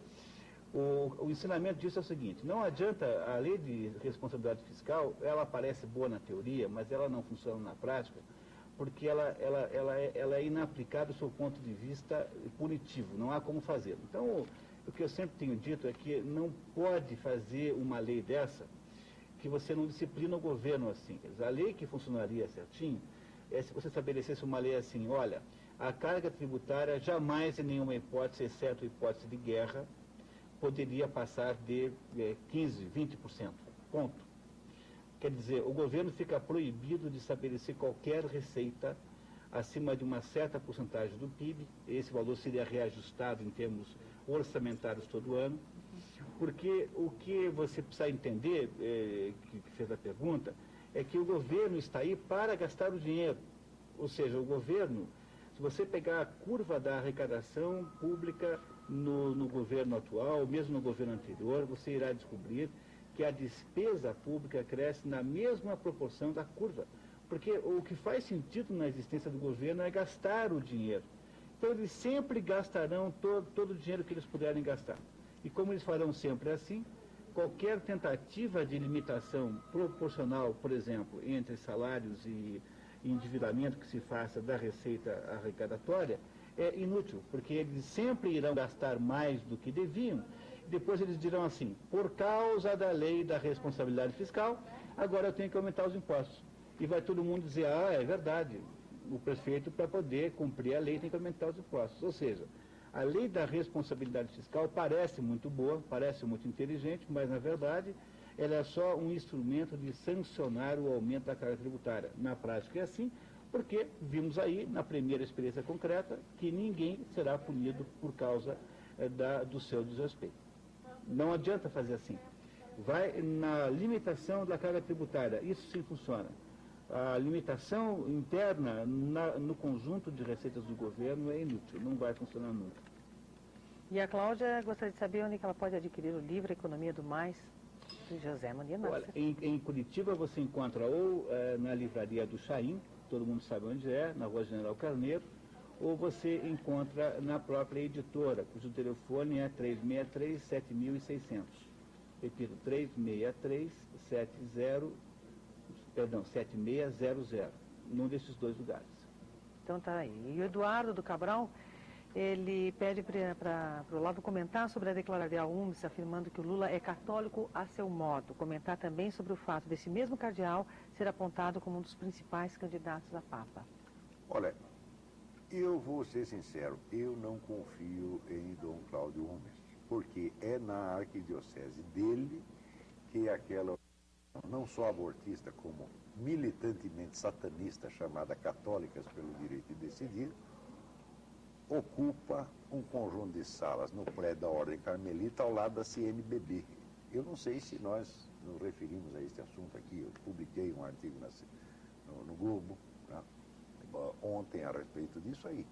o ensinamento disso é o seguinte: não adianta, a lei de responsabilidade fiscal, ela parece boa na teoria, mas ela não funciona na prática, porque ela é inaplicável do seu ponto de vista punitivo, não há como fazer. Então, o que eu sempre tenho dito é que não pode fazer uma lei dessa que você não disciplina o governo assim. Quer dizer, a lei que funcionaria certinho é se você estabelecesse uma lei assim: olha, a carga tributária jamais, em nenhuma hipótese, exceto hipótese de guerra, poderia passar de 15%, 20%. Ponto. Quer dizer, o governo fica proibido de estabelecer qualquer receita acima de uma certa porcentagem do PIB. Esse valor seria reajustado em termos orçamentários todo ano. Porque o que você precisa entender, que fez a pergunta, é que o governo está aí para gastar o dinheiro. Ou seja, o governo, se você pegar a curva da arrecadação pública no governo atual, mesmo no governo anterior, você irá descobrir que a despesa pública cresce na mesma proporção da curva. Porque o que faz sentido na existência do governo é gastar o dinheiro. Então eles sempre gastarão todo o dinheiro que eles puderem gastar. E como eles farão sempre assim, qualquer tentativa de limitação proporcional, por exemplo, entre salários e endividamento que se faça da receita arrecadatória, é inútil, porque eles sempre irão gastar mais do que deviam. Depois eles dirão assim: por causa da lei da responsabilidade fiscal, agora eu tenho que aumentar os impostos. E vai todo mundo dizer: ah, é verdade, o prefeito, para poder cumprir a lei, tem que aumentar os impostos. Ou seja, a lei da responsabilidade fiscal parece muito boa, parece muito inteligente, mas, na verdade, ela é só um instrumento de sancionar o aumento da carga tributária. Na prática é assim, porque vimos aí, na primeira experiência concreta, que ninguém será punido por causa do seu desrespeito. Não adianta fazer assim. Vai na limitação da carga tributária, isso sim funciona. A limitação interna no conjunto de receitas do governo é inútil, não vai funcionar nunca. E a Cláudia gostaria de saber onde que ela pode adquirir o livro Economia do Mais, do José Munir Nasser. Olha, em Curitiba você encontra ou na livraria do Chaim, todo mundo sabe onde é, na Rua General Carneiro, ou você encontra na própria editora, cujo telefone é 363-7600. Repito, 7600, num desses dois lugares. Então tá aí. E o Eduardo do Cabral, ele pede para o Olavo comentar sobre a declaração da UMS, afirmando que o Lula é católico a seu modo. Comentar também sobre o fato desse mesmo cardeal ser apontado como um dos principais candidatos a Papa. Olha, Eu vou ser sincero, eu não confio em Dom Cláudio Umes, porque é na arquidiocese dele que aquela, não só abortista, como militantemente satanista, chamada Católicas pelo Direito de Decidir, ocupa um conjunto de salas no prédio da Ordem Carmelita ao lado da CNBB. Eu não sei se nós nos referimos a este assunto aqui, eu publiquei um artigo no Globo, né, ontem a respeito disso aí.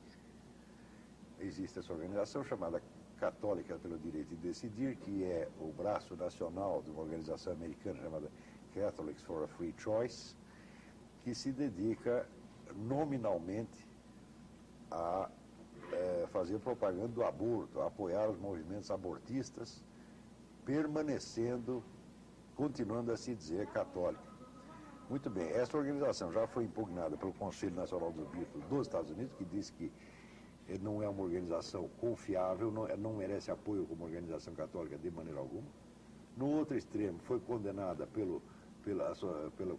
Existe essa organização chamada Católica pelo Direito de Decidir, que é o braço nacional de uma organização americana chamada Catholics for a Free Choice, que se dedica nominalmente a fazer propaganda do aborto, a apoiar os movimentos abortistas, continuando a se dizer católica. Muito bem, essa organização já foi impugnada pelo Conselho Nacional dos Bispos dos Estados Unidos, que disse que não é uma organização confiável, não merece apoio como organização católica de maneira alguma. No outro extremo, foi condenada pelo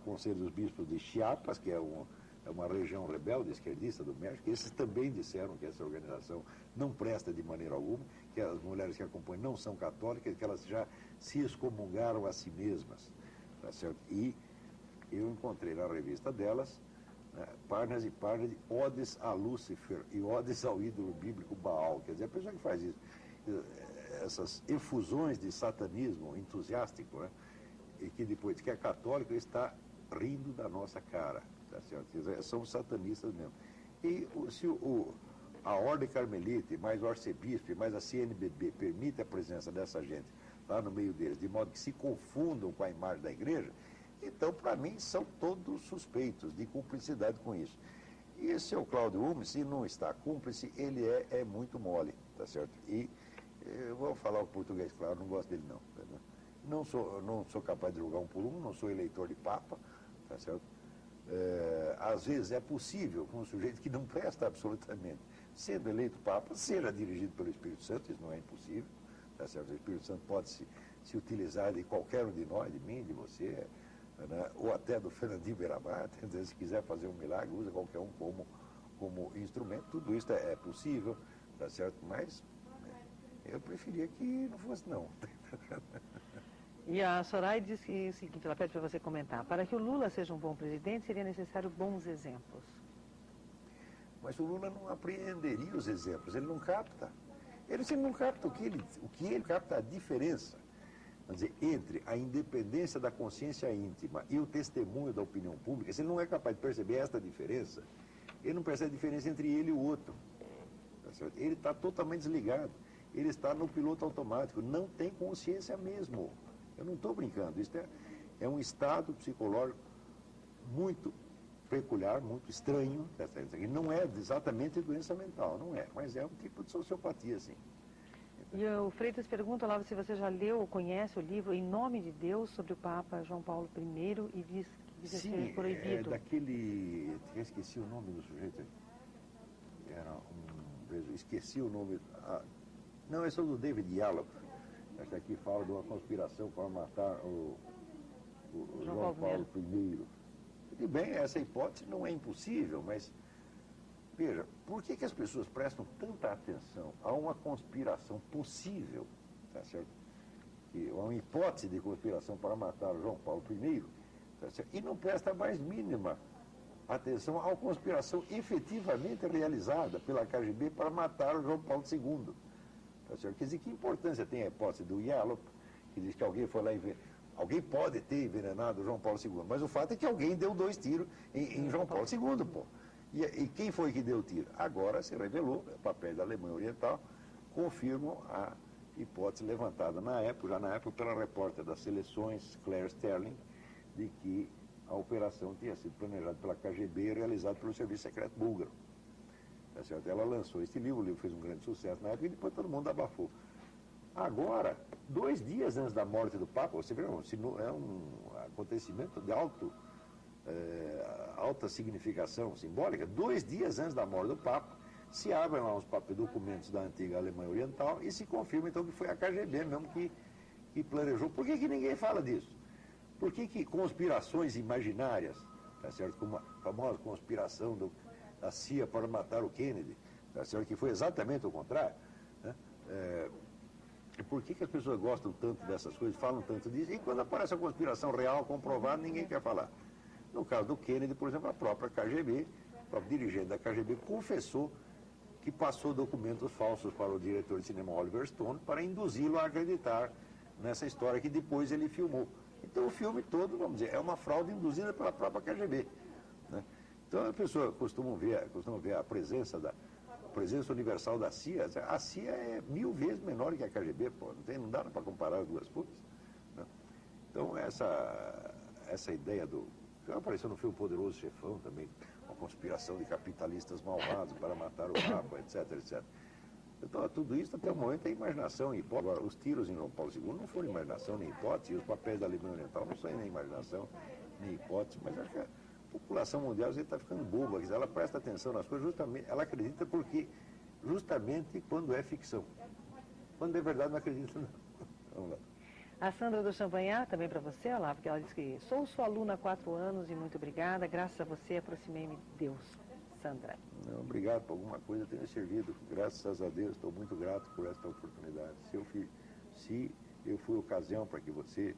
Conselho dos Bispos de Chiapas, que é uma região rebelde esquerdista do México. Esses também disseram que essa organização não presta de maneira alguma, que as mulheres que acompanham não são católicas, que elas já se excomungaram a si mesmas. Tá certo? E eu encontrei na revista delas, né, páginas e páginas de odes a Lúcifer e odes ao ídolo bíblico Baal. Quer dizer, a pessoa que faz isso, essas efusões de satanismo entusiástico, né, e que depois diz que é católico, está rindo da nossa cara. Tá certo? Quer dizer, são satanistas mesmo. E se a Ordem Carmelita, mais o arcebispo, mais a CNBB permite a presença dessa gente lá no meio deles, de modo que se confundam com a imagem da igreja, então, para mim, são todos suspeitos de cumplicidade com isso. E esse o Cláudio Umes, se não está cúmplice, ele é muito mole, tá certo? E eu vou falar o português, claro, não gosto dele não. Não sou capaz de julgar um por um, não sou eleitor de papa, tá certo? Às vezes é possível com um sujeito que não presta absolutamente, sendo eleito papa, seja dirigido pelo Espírito Santo, isso não é impossível, tá certo? O Espírito Santo pode se utilizar de qualquer um de nós, de mim, de você, né? Ou até do Fernandinho Beiramar, se quiser fazer um milagre, usa qualquer um como instrumento, tudo isso é possível, tá certo? Mas eu preferia que não fosse não. E a Soraya diz que o seguinte, ela pede para você comentar: para que o Lula seja um bom presidente, seria necessário bons exemplos. Mas o Lula não apreenderia os exemplos, ele não capta. Ele não capta o que ele capta, a diferença, quer dizer, entre a independência da consciência íntima e o testemunho da opinião pública. Se ele não é capaz de perceber esta diferença, ele não percebe a diferença entre ele e o outro. Tá certo? Ele está totalmente desligado, ele está no piloto automático, não tem consciência mesmo. Eu não estou brincando, isso é um estado psicológico muito peculiar, muito estranho, tá certo? E não é exatamente doença mental, não é, mas é um tipo de sociopatia, sim. E o Freitas pergunta lá se você já leu ou conhece o livro Em Nome de Deus, sobre o Papa João Paulo I, e diz que ser proibido. Sim, daquele... Eu esqueci o nome do sujeito. Esqueci o nome... não, esse é o do David Yallop. Esta aqui fala de uma conspiração para matar o João Paulo I. E bem, essa hipótese não é impossível, mas... Veja, por que as pessoas prestam tanta atenção a uma conspiração possível, tá certo? Uma hipótese de conspiração para matar João Paulo I, tá certo? E não presta a mais mínima atenção à conspiração efetivamente realizada pela KGB para matar o João Paulo II. Tá certo? Quer dizer, que importância tem a hipótese do Yallop, que diz que alguém foi lá e alguém pode ter envenenado o João Paulo II, mas o fato é que alguém deu 2 tiros em João Paulo II, pô. E quem foi que deu o tiro? Agora se revelou, papéis da Alemanha Oriental confirmam a hipótese levantada já na época pela repórter das seleções, Claire Sterling, de que a operação tinha sido planejada pela KGB e realizada pelo Serviço Secreto Búlgaro. Tá certo? Ela lançou este livro, o livro fez um grande sucesso na época e depois todo mundo abafou. Agora, 2 dias antes da morte do Papa, você vê, é um acontecimento de alta significação simbólica, 2 dias antes da morte do Papa, se abrem lá uns documentos da antiga Alemanha Oriental e se confirma então que foi a KGB mesmo que planejou. Por que ninguém fala disso? Por que conspirações imaginárias, tá certo? Como a famosa conspiração a CIA para matar o Kennedy, tá certo? Que foi exatamente o contrário, né? Por que as pessoas gostam tanto dessas coisas, falam tanto disso, e quando aparece a conspiração real, comprovada, ninguém quer falar. No caso do Kennedy, por exemplo, a própria KGB, o próprio dirigente da KGB confessou que passou documentos falsos para o diretor de cinema Oliver Stone para induzi-lo a acreditar nessa história que depois ele filmou. Então o filme todo, vamos dizer, é uma fraude induzida pela própria KGB, né? Então a pessoa costuma ver a presença universal da CIA. A CIA é 1000 vezes menor que a KGB, pô, não dá para comparar as duas coisas, né? Então essa ideia já apareceu no filme Poderoso Chefão também, uma conspiração de capitalistas malvados para matar o Papa, etc, etc. Então, tudo isso, até o momento, é imaginação e hipótese. Agora, os tiros em João Paulo II não foram imaginação nem hipótese, e os papéis da Alemanha Oriental não são nem imaginação nem hipótese, mas acho que a população mundial está ficando boba, ela presta atenção nas coisas, justamente, ela acredita justamente quando é ficção. Quando é verdade, não acredita, não. Vamos lá. A Sandra do Champagnat, também para você, olá, porque ela disse que sou sua aluna há 4 anos e muito obrigada, graças a você aproximei-me de Deus. Sandra. Não, obrigado por alguma coisa tenha servido, graças a Deus, estou muito grato por esta oportunidade. Se eu fui ocasião para que você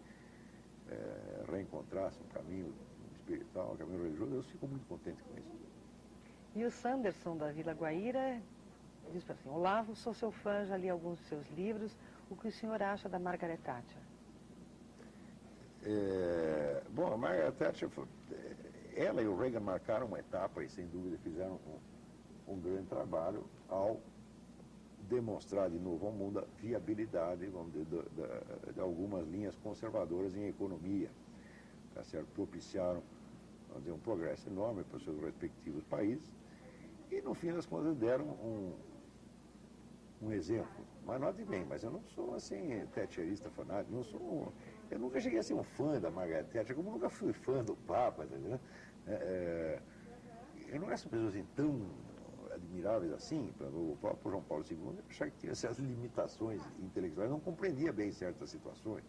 reencontrasse um caminho espiritual, um caminho religioso, eu fico muito contente com isso. E o Sanderson da Vila Guaíra diz para assim: Olavo, sou seu fã, já li alguns dos seus livros, o que o senhor acha da Margaret Thatcher? Bom, a Margaret Thatcher, ela e o Reagan marcaram uma etapa e, sem dúvida, fizeram um grande trabalho ao demonstrar de novo ao mundo a viabilidade, vamos dizer, de algumas linhas conservadoras em economia, tá certo? Propiciaram, vamos dizer, um progresso enorme para os seus respectivos países e, no fim das contas, deram um exemplo. Mas note bem, mas eu não sou assim thatcherista fanático, eu nunca cheguei a ser um fã da Margaret Thatcher, como nunca fui fã do Papa, entendeu? Eu não acho pessoas assim tão admiráveis assim. O próprio João Paulo II achava que tinha certas limitações intelectuais, não compreendia bem certas situações.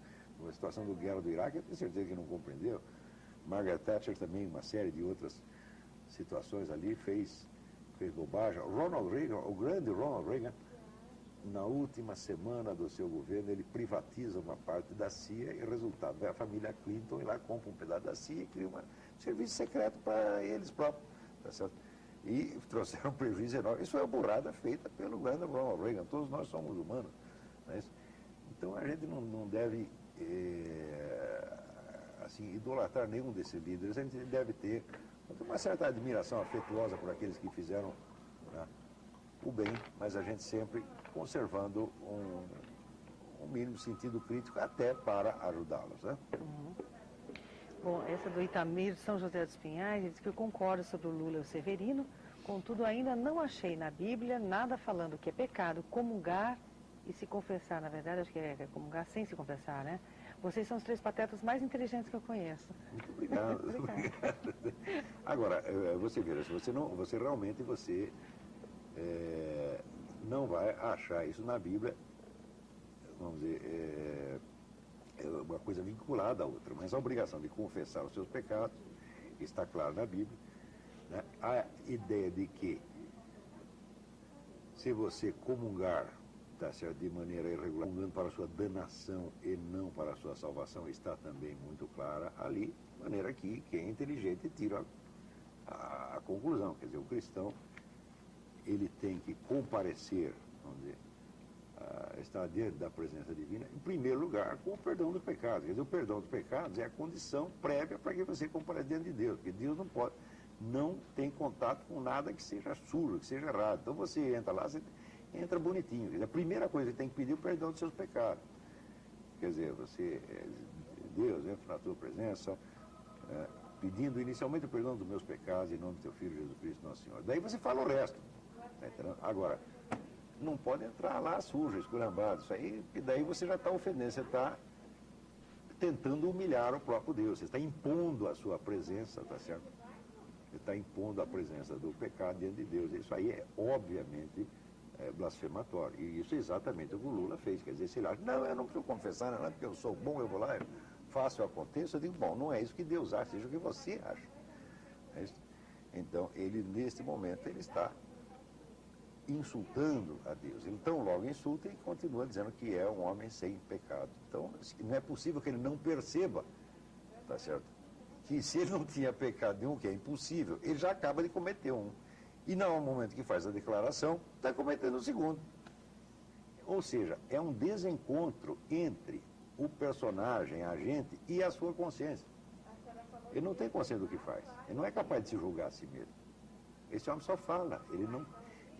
A situação da guerra do Iraque, eu tenho certeza que não compreendeu. Margaret Thatcher também, uma série de outras situações ali, fez bobagem. Ronald Reagan, o grande Ronald Reagan, na última semana do seu governo, ele privatiza uma parte da CIA e, resultado, vai a família Clinton e lá compra um pedaço da CIA e cria um serviço secreto para eles próprios, tá certo? E trouxeram um prejuízo enorme. Isso foi uma burrada feita pelo grande Ronald Reagan. Todos nós somos humanos, não é isso? Então a gente não deve assim, idolatrar nenhum desses líderes. A gente deve ter uma certa admiração afetuosa por aqueles que fizeram, né, o bem, mas a gente sempre conservando um mínimo sentido crítico até para ajudá-los, né? Uhum. Bom, essa do Itamir de São José dos Pinhais, ele diz que eu concordo sobre o Lula e o Severino, contudo ainda não achei na Bíblia nada falando que é pecado comungar e se confessar. Na verdade, acho que é comungar sem se confessar, né? Vocês são os 3 patetas mais inteligentes que eu conheço. Muito obrigado. Obrigado. Agora, você vê, você realmente não vai achar isso na Bíblia, vamos dizer, é uma coisa vinculada à outra, mas a obrigação de confessar os seus pecados está clara na Bíblia, né? A ideia de que se você comungar, tá certo, de maneira irregular, comungando para a sua danação e não para a sua salvação, está também muito clara ali, de maneira que quem é inteligente tira a conclusão. Quer dizer, o cristão, ele tem que comparecer, vamos dizer, estar diante da presença divina, em primeiro lugar, com o perdão dos pecados. Quer dizer, o perdão dos pecados é a condição prévia para que você compareça diante de Deus, porque Deus não tem contato com nada que seja sujo, que seja errado. Então você entra lá, você entra bonitinho. Quer dizer, a primeira coisa que tem que pedir é o perdão dos seus pecados. Quer dizer, Deus entra na tua presença, pedindo inicialmente o perdão dos meus pecados, em nome do teu Filho Jesus Cristo, nosso Senhor. Daí você fala o resto. Tá entendendo? Agora, não pode entrar lá sujo, esculhambado, isso aí, e daí você já está ofendendo, você está tentando humilhar o próprio Deus, você está impondo a sua presença, tá certo? Você está impondo a presença do pecado diante de Deus. Isso aí é, obviamente, blasfematório. E isso é exatamente o que o Lula fez. Quer dizer, se ele acha, não, eu não preciso confessar, não, porque eu sou bom, eu vou lá, eu faço, eu aconteço. Eu digo, bom, não é isso que Deus acha, seja o que você acha. É isso. Então, ele, neste momento, ele está insultando a Deus. Ele tão logo insulta e continua dizendo que é um homem sem pecado. Então, não é possível que ele não perceba, tá certo? Que se ele não tinha pecado nenhum, que é impossível, ele já acaba de cometer um. E não, no momento que faz a declaração, está cometendo o segundo. Ou seja, é um desencontro entre o personagem, a agente, e a sua consciência. Ele não tem consciência do que faz. Ele não é capaz de se julgar a si mesmo. Esse homem só fala. Ele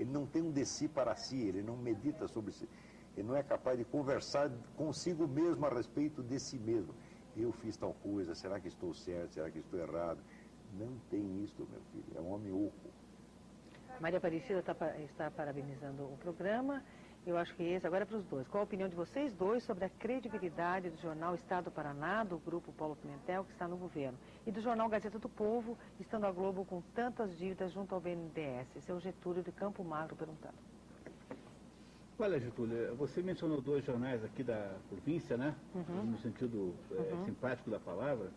não tem um de si para si, ele não medita sobre si. Ele não é capaz de conversar consigo mesmo a respeito de si mesmo. Eu fiz tal coisa, será que estou certo, será que estou errado? Não tem isso, meu filho. É um homem oco. Maria Aparecida está parabenizando o programa. Eu acho que esse agora é para os dois. Qual a opinião de vocês dois sobre a credibilidade do jornal Estado do Paraná, do Grupo Paulo Pimentel, que está no governo, e do jornal Gazeta do Povo, estando a Globo com tantas dívidas junto ao BNDES? Seu Getúlio de Campo Magro perguntando. Olha, Getúlio, você mencionou dois jornais aqui da província, né? No sentido simpático da palavra.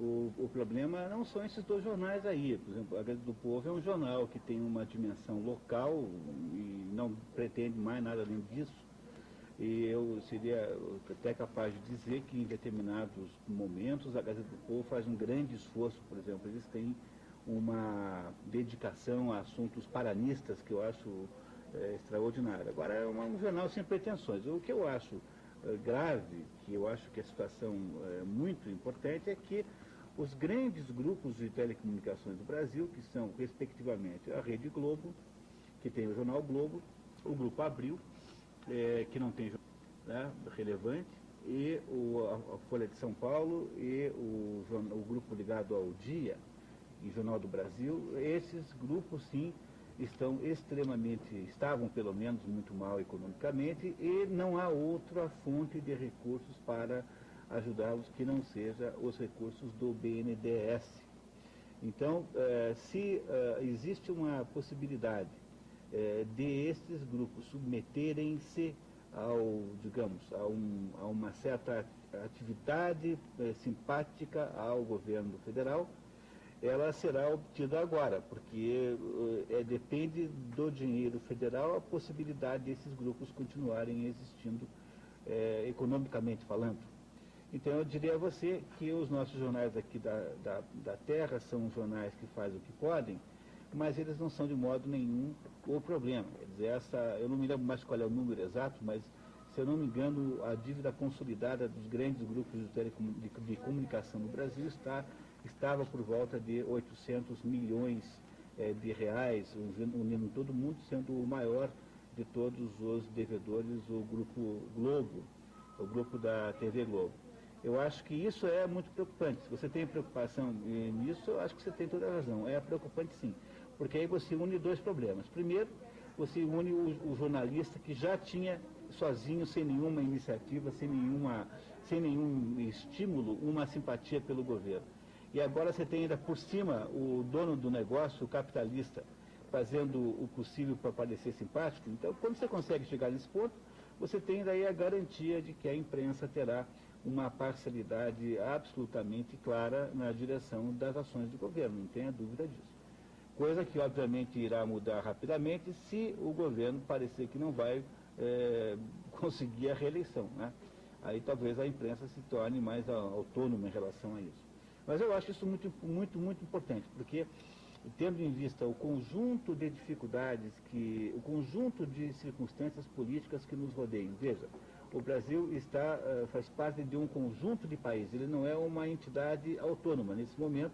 O problema não são esses dois jornais aí. Por exemplo, a Gazeta do Povo é um jornal que tem uma dimensão local e não pretende mais nada além disso. E eu seria até capaz de dizer que em determinados momentos a Gazeta do Povo faz um grande esforço. Por exemplo, eles têm uma dedicação a assuntos paranistas que eu acho extraordinária. Agora, é um jornal sem pretensões. O que eu acho grave, que eu acho que a situação é muito importante, é que os grandes grupos de telecomunicações do Brasil, que são, respectivamente, a Rede Globo, que tem o Jornal Globo, o Grupo Abril, que não tem jornal relevante, e a Folha de São Paulo, e o grupo ligado ao Dia, e Jornal do Brasil, esses grupos, sim, estavam pelo menos muito mal economicamente, e não há outra fonte de recursos para ajudá-los que não seja os recursos do BNDES. Então, se existe uma possibilidade de esses grupos submeterem-se a uma certa atividade simpática ao governo federal, ela será obtida agora, porque depende do dinheiro federal a possibilidade desses grupos continuarem existindo economicamente falando. Então eu diria a você que os nossos jornais aqui da terra são jornais que fazem o que podem, mas eles não são de modo nenhum o problema. Quer dizer, eu não me lembro mais qual é o número exato, mas se eu não me engano, a dívida consolidada dos grandes grupos de comunicação no Brasil estava por volta de 800 milhões de reais, unindo todo mundo, sendo o maior de todos os devedores o Grupo Globo, o grupo da TV Globo. Eu acho que isso é muito preocupante. Se você tem preocupação nisso, eu acho que você tem toda a razão. É preocupante sim, porque aí você une dois problemas. Primeiro, você une o jornalista que já tinha sozinho, sem nenhuma iniciativa, sem nenhum estímulo, uma simpatia pelo governo. E agora você tem ainda por cima o dono do negócio, o capitalista, fazendo o possível para parecer simpático. Então, quando você consegue chegar nesse ponto, você tem daí a garantia de que a imprensa terá uma parcialidade absolutamente clara na direção das ações do governo, não tenha dúvida disso. Coisa que, obviamente, irá mudar rapidamente se o governo parecer que não vai conseguir a reeleição, né? Aí talvez a imprensa se torne mais autônoma em relação a isso. Mas eu acho isso muito, muito, muito importante, porque tendo em vista o conjunto de dificuldades, o conjunto de circunstâncias políticas que nos rodeiam. Veja, o Brasil faz parte de um conjunto de países, ele não é uma entidade autônoma. Nesse momento,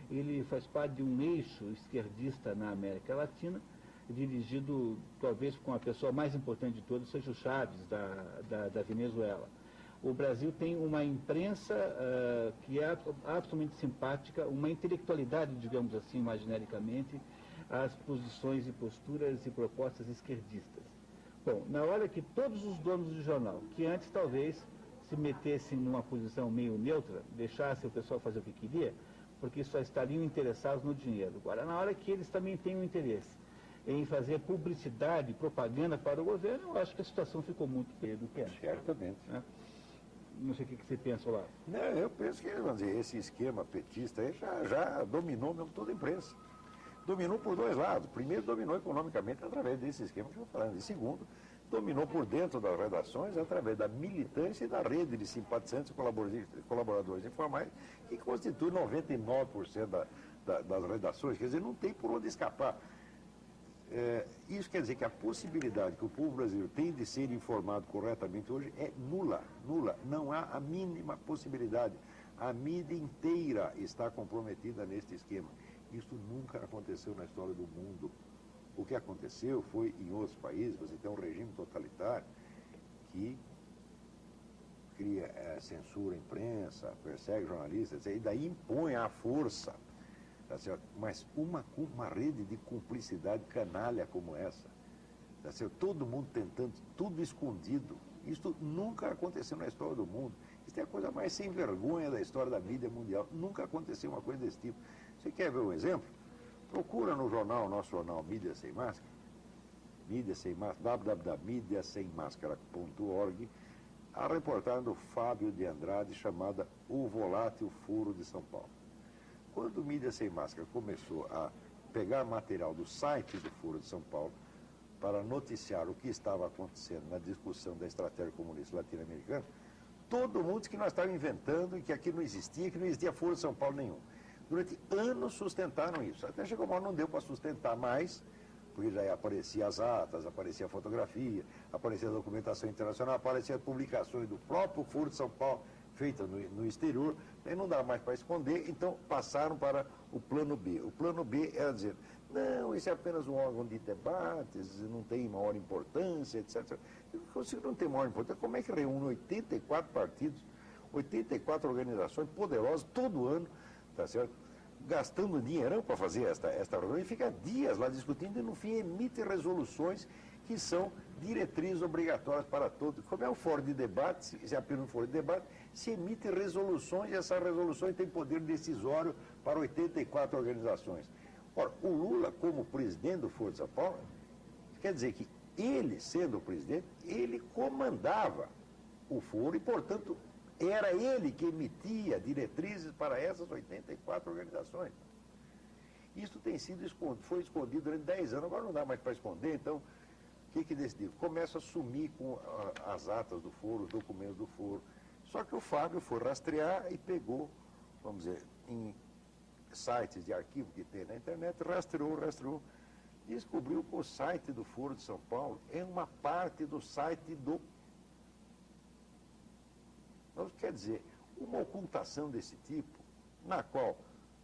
ele faz parte de um eixo esquerdista na América Latina, dirigido talvez com a pessoa mais importante de todos, seja o Chaves, da Venezuela. O Brasil tem uma imprensa que é absolutamente simpática, uma intelectualidade, digamos assim, imaginericamente, às posições e posturas e propostas esquerdistas. Bom, na hora que todos os donos do jornal, que antes talvez se metessem numa posição meio neutra, deixassem o pessoal fazer o que queria, porque só estariam interessados no dinheiro. Agora, na hora que eles também têm um interesse em fazer publicidade, propaganda para o governo, eu acho que a situação ficou muito pior do que é. Certamente. Né? Não sei o que você pensa lá. Não, eu penso que, vamos dizer, esse esquema petista aí já dominou mesmo toda a imprensa. dominou por dois lados. Primeiro, dominou economicamente através desse esquema que eu estou falando. E segundo, dominou por dentro das redações através da militância e da rede de simpatizantes e colaboradores informais, que constitui 99% das redações. Quer dizer, não tem por onde escapar. Isso quer dizer que a possibilidade que o povo brasileiro tem de ser informado corretamente hoje é nula, nula. Não há a mínima possibilidade. A mídia inteira está comprometida neste esquema. Isso nunca aconteceu na história do mundo. O que aconteceu foi, em outros países, você tem um regime totalitário que cria censura à imprensa, persegue jornalistas, e daí impõe à força. Tá certo? Mas uma rede de cumplicidade canalha como essa, tá certo? Todo mundo tentando, tudo escondido, isso nunca aconteceu na história do mundo. Isso é a coisa mais sem vergonha da história da mídia mundial. Nunca aconteceu uma coisa desse tipo. Você quer ver um exemplo? Procura no jornal, nosso jornal Mídia Sem Máscara, www.mediasemmascara.org, a reportagem do Fábio de Andrade chamada O Volátil Furo de São Paulo. Quando o Mídia Sem Máscara começou a pegar material do site do Foro de São Paulo para noticiar o que estava acontecendo na discussão da estratégia comunista latino-americana, todo mundo disse que nós estávamos inventando e que aqui não existia Foro de São Paulo nenhum. Durante anos sustentaram isso. Até chegou uma hora, não deu para sustentar mais, porque já aparecia as atas, aparecia a fotografia, aparecia a documentação internacional, aparecia as publicações do próprio Foro de São Paulo, feita no exterior, aí não dá mais para esconder, então passaram para o plano B. O plano B era dizer, não, isso é apenas um órgão de debates, não tem maior importância, etc. Se não tem maior importância, como é que reúne 84 partidos, 84 organizações poderosas todo ano, tá certo? Gastando dinheirão para fazer esta reunião e fica dias lá discutindo e no fim emite resoluções que são diretrizes obrigatórias para todos. Como é o fórum de debate, se é apenas um fórum de debate, se emite resoluções e essas resoluções têm poder decisório para 84 organizações. Ora, o Lula, como presidente do Foro de São Paulo, quer dizer que ele, sendo o presidente, ele comandava o foro e, portanto, era ele que emitia diretrizes para essas 84 organizações. Isso tem sido foi escondido durante 10 anos, agora não dá mais para esconder, então, o que decidiu? Começa a sumir com as atas do foro, os documentos do foro. Só que o Fábio foi rastrear e pegou, vamos dizer, em sites de arquivo que tem na internet, rastreou, e descobriu que o site do Foro de São Paulo é uma parte do site do... Então, quer dizer, uma ocultação desse tipo, na qual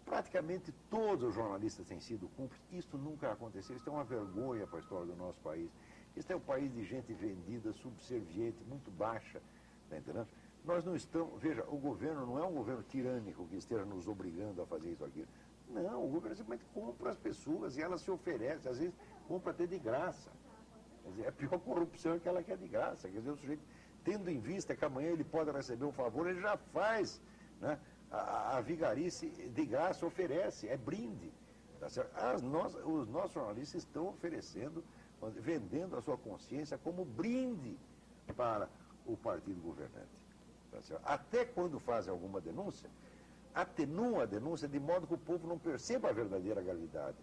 praticamente todos os jornalistas têm sido cúmplices, isso nunca aconteceu, isso é uma vergonha para a história do nosso país. Isso é um país de gente vendida, subserviente, muito baixa, está entendendo? Nós não estamos, veja, o governo não é um governo tirânico que esteja nos obrigando a fazer isso ou aquilo. Não, o governo simplesmente compra as pessoas e elas se oferecem, às vezes compra até de graça. Quer dizer, a pior corrupção é que ela quer de graça. Quer dizer, o sujeito, tendo em vista que amanhã ele pode receber um favor, ele já faz, né? A vigarice de graça oferece, é brinde. Tá certo? Os nossos jornalistas estão oferecendo, vendendo a sua consciência como brinde para o partido governante. Tá certo? Até quando fazem alguma denúncia, atenuam a denúncia de modo que o povo não perceba a verdadeira gravidade.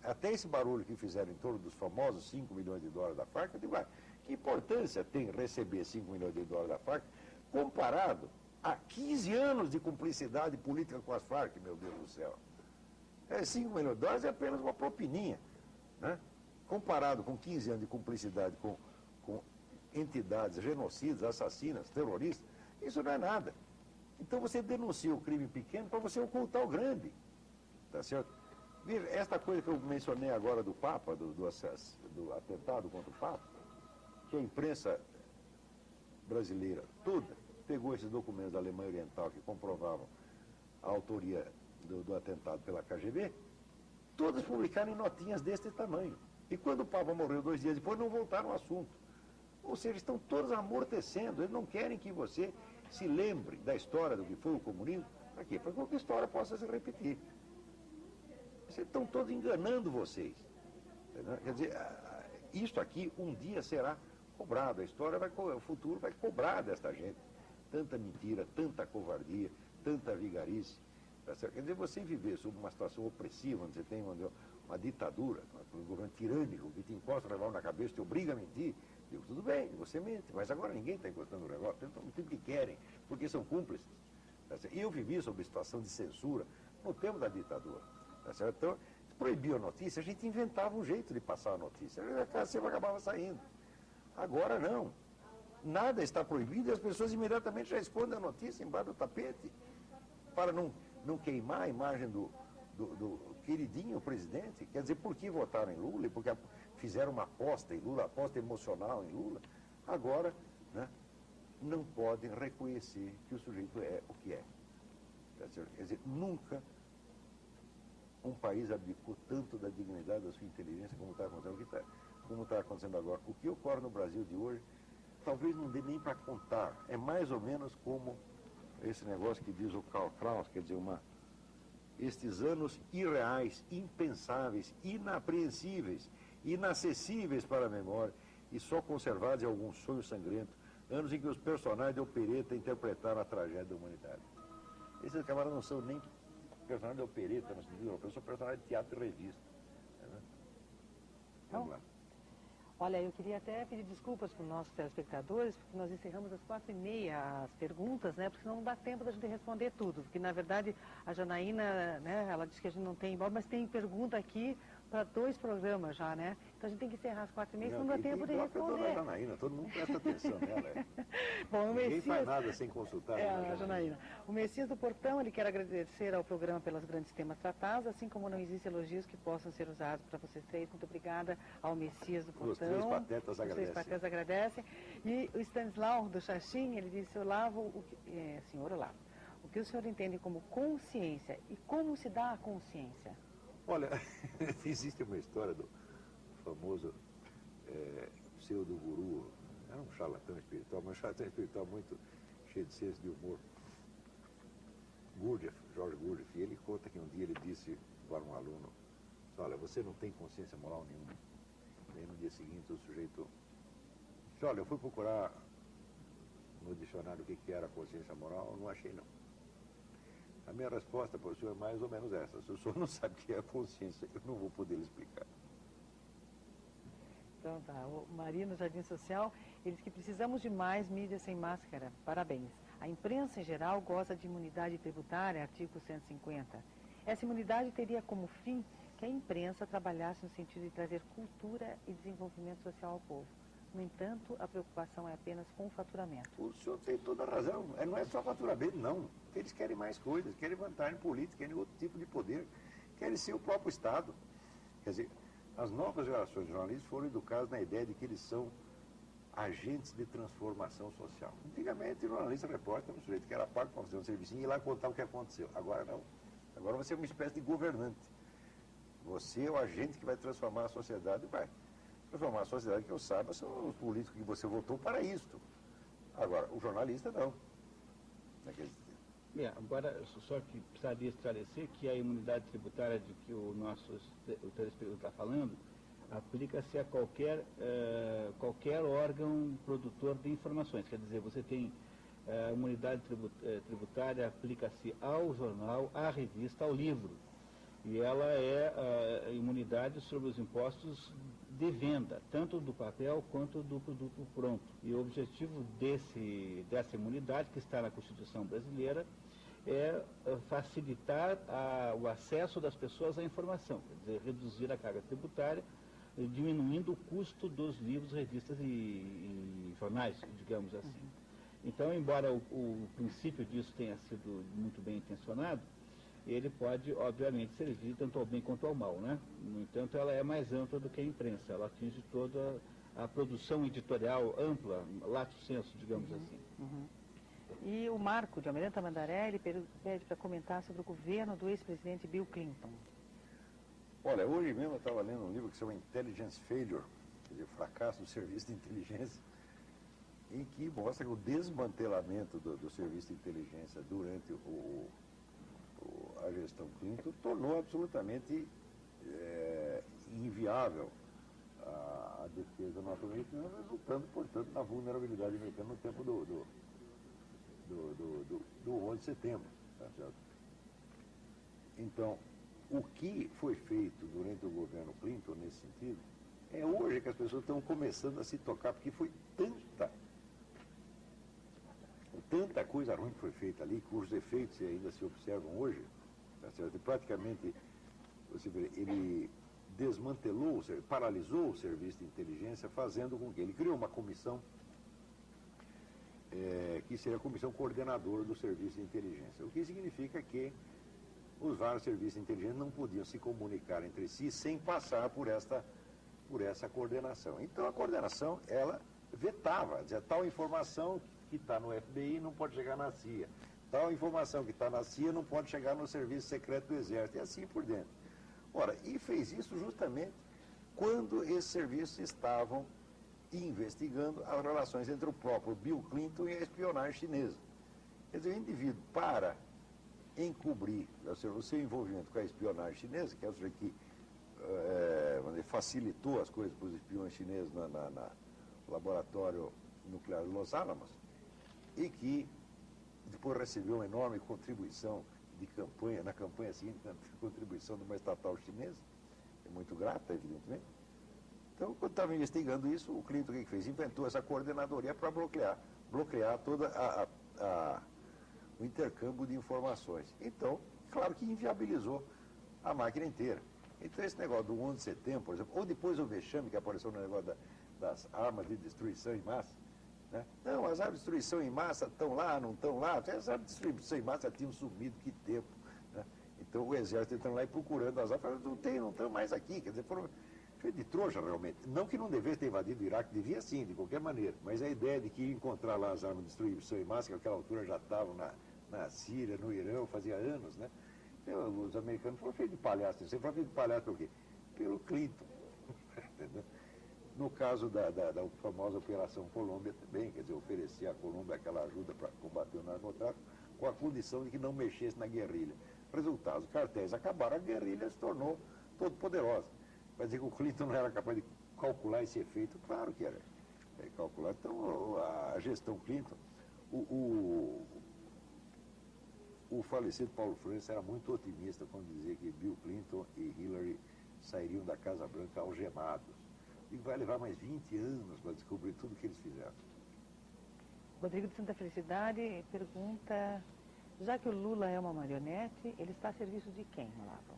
Até esse barulho que fizeram em torno dos famosos 5 milhões de dólares da Farc, eu digo, que importância tem receber 5 milhões de dólares da Farc comparado a 15 anos de cumplicidade política com as Farc, meu Deus do céu. 5 milhões de dólares é apenas uma propininha, né? Comparado com 15 anos de cumplicidade com entidades genocidas, assassinas, terroristas, isso não é nada. Então você denuncia o crime pequeno para você ocultar o grande. Tá certo? Veja, esta coisa que eu mencionei agora do Papa, do atentado contra o Papa, que a imprensa brasileira toda pegou esses documentos da Alemanha Oriental que comprovavam a autoria do atentado pela KGB, todas publicaram em notinhas deste tamanho. E quando o Papa morreu 2 dias depois, não voltaram ao assunto. Ou seja, estão todos amortecendo, eles não querem que você se lembre da história do que foi o comunismo. Para quê? Para que a história possa se repetir. Vocês estão todos enganando vocês. Entendeu? Quer dizer, isso aqui um dia será cobrado. O futuro vai cobrar desta gente. Tanta mentira, tanta covardia, tanta vigarice. Tá certo? Quer dizer, você viver sob uma situação opressiva, onde você tem uma ditadura, um governo tirânico que te encosta o revólver na cabeça, te obriga a mentir. Digo, tudo bem, você mente, mas agora ninguém está encostando o revólver, então mentir porque querem, porque são cúmplices. Tá certo? E eu vivi sob situação de censura no tempo da ditadura. Tá certo? Então, proibia a notícia, a gente inventava um jeito de passar a notícia. Sempre acabava saindo. Agora não. Nada está proibido e as pessoas imediatamente já escondem a notícia embaixo do tapete para não queimar a imagem do queridinho presidente. Quer dizer, por que votaram em Lula? E porque fizeram uma aposta em Lula, aposta emocional em Lula. Agora, né, não podem reconhecer que o sujeito é o que é. Quer dizer, nunca um país abdicou tanto da dignidade da sua inteligência como está acontecendo agora. O que ocorre no Brasil de hoje, talvez não dê nem para contar. É mais ou menos como esse negócio que diz o Karl Kraus, quer dizer, estes anos irreais, impensáveis, inapreensíveis, inacessíveis para a memória e só conservados em algum sonho sangrento, anos em que os personagens de opereta interpretaram a tragédia da humanidade. Esses camaradas não são nem personagens de opereta no sentido europeu, são personagens de teatro e revista. Né? Vamos lá. Olha, eu queria até pedir desculpas para os nossos telespectadores, porque nós encerramos às 4h30 as perguntas, né? Porque senão não dá tempo da gente responder tudo. Porque, na verdade, a Janaína, né, ela disse que a gente não tem embora, mas tem pergunta aqui para 2 programas já, né? Então a gente tem que encerrar às 4h30, senão não dá tempo de responder. Janaína, todo mundo presta atenção nela. Bom, Ninguém faz nada sem consultar a Janaína. O Messias do Portão, ele quer agradecer ao programa pelos grandes temas tratados, assim como não existem elogios que possam ser usados para vocês três. Muito obrigada ao Messias do Portão. Os 3 patetas agradecem. Os 3 patetas agradecem. E o Stanislau do Xaxim, ele disse, Olavo, senhor Olavo, o que o senhor entende como consciência e como se dá a consciência? Olha, existe uma história do famoso pseudo-guru, era um charlatão espiritual, mas um charlatão espiritual muito cheio de senso de humor. Jorge Gurdjieff, e ele conta que um dia ele disse para um aluno, olha, você não tem consciência moral nenhuma. E no dia seguinte o sujeito disse, olha, eu fui procurar no dicionário o que era consciência moral, não achei não. A minha resposta para o senhor é mais ou menos essa. Se o senhor não sabe o que é consciência, eu não vou poder lhe explicar. Então tá, o Marino Jardim Social, ele diz que precisamos de mais mídia sem máscara. Parabéns. A imprensa em geral goza de imunidade tributária, artigo 150. Essa imunidade teria como fim que a imprensa trabalhasse no sentido de trazer cultura e desenvolvimento social ao povo. No entanto, a preocupação é apenas com o faturamento. O senhor tem toda a razão. Não é só faturamento, não. Eles querem mais coisas, querem vantagem política, querem outro tipo de poder, querem ser o próprio Estado. Quer dizer, as novas gerações de jornalistas foram educadas na ideia de que eles são agentes de transformação social. Antigamente, o jornalista repórter era um sujeito que era pago para fazer um serviço e ir lá contar o que aconteceu. Agora não. Agora você é uma espécie de governante. Você é o agente que vai transformar a sociedade e vai transformar a sociedade, que eu saiba, são os políticos que você votou para isto. Agora, o jornalista não. Agora, só que precisaria esclarecer que a imunidade tributária de que o telespectador está falando aplica-se a qualquer órgão produtor de informações. Quer dizer, você tem a imunidade tributária aplica-se ao jornal, à revista, ao livro. E ela é a imunidade sobre os impostos de venda, tanto do papel quanto do produto pronto. E o objetivo dessa imunidade, que está na Constituição brasileira, é facilitar o acesso das pessoas à informação, quer dizer, reduzir a carga tributária, diminuindo o custo dos livros, revistas e jornais, digamos assim. Então, embora o princípio disso tenha sido muito bem intencionado, ele pode, obviamente, servir tanto ao bem quanto ao mal, né? No entanto, ela é mais ampla do que a imprensa, ela atinge toda a produção editorial ampla, lato sensu, digamos assim. E o Marco de Almirante Tamandaré, ele pede para comentar sobre o governo do ex-presidente Bill Clinton. Olha, hoje mesmo eu estava lendo um livro que se chama Intelligence Failure, quer dizer, fracasso do serviço de inteligência, em que mostra que o desmantelamento do serviço de inteligência durante a gestão Clinton tornou absolutamente inviável a defesa norte-americana, resultando, portanto, na vulnerabilidade americana no tempo do 11 de setembro. Tá certo? Então, O que foi feito durante o governo Clinton, nesse sentido, é hoje que as pessoas estão começando a se tocar, porque foi tanta coisa ruim que foi feita ali, cujos efeitos ainda se observam hoje. Tá certo? E praticamente, você vê, ele desmantelou, paralisou o serviço de inteligência, fazendo com que ele criou uma comissão, que seria a comissão coordenadora do serviço de inteligência. O que significa que os vários serviços de inteligência não podiam se comunicar entre si sem passar por essa coordenação. Então a coordenação, ela vetava, dizia, tal informação que está no FBI não pode chegar na CIA, tal informação que está na CIA não pode chegar no Serviço Secreto do Exército, e assim por dentro. Ora, e fez isso justamente quando esses serviços estavam investigando as relações entre o próprio Bill Clinton e a espionagem chinesa. Quer dizer, o indivíduo, para encobrir o seu envolvimento com a espionagem chinesa, que é o que facilitou as coisas para os espiões chineses no laboratório nuclear de Los Alamos, e que depois recebeu uma enorme contribuição de campanha, na campanha seguinte, a contribuição de uma estatal chinesa, é muito grata, evidentemente. Então, quando estava investigando isso, o Clinton o que fez? Inventou essa coordenadoria para bloquear todo o intercâmbio de informações. Então, claro que inviabilizou a máquina inteira. Então, esse negócio do 11 de setembro, por exemplo, ou depois o vexame que apareceu no negócio das armas de destruição em massa, né? Não, as armas de destruição em massa estão lá, não estão lá. As armas de destruição em massa tinham sumido, que tempo. Né? Então o exército entrando lá e procurando as armas, não estão mais aqui. Quer dizer, foram feitos de trouxa realmente. Não que não devesse ter invadido o Iraque, devia sim, de qualquer maneira. Mas a ideia de que ia encontrar lá as armas de destruição em massa, que naquela altura já estavam na Síria, no Irã, fazia anos, né? Então, os americanos foram feitos de palhaço. Você foi feito de palhaço por quê? Pelo Clinton. Entendeu? No caso da famosa Operação Colômbia também, quer dizer, oferecia à Colômbia aquela ajuda para combater o narcotráfico, com a condição de que não mexesse na guerrilha. Resultado, os cartéis acabaram, a guerrilha se tornou todo poderosa. Vai dizer que o Clinton não era capaz de calcular esse efeito? Claro que era. Calcular. Então, a gestão Clinton, o falecido Paulo Francis era muito otimista quando dizia que Bill Clinton e Hillary sairiam da Casa Branca algemados. E vai levar mais 20 anos para descobrir tudo o que eles fizeram. Rodrigo de Santa Felicidade pergunta, já que o Lula é uma marionete, ele está a serviço de quem, Olavo?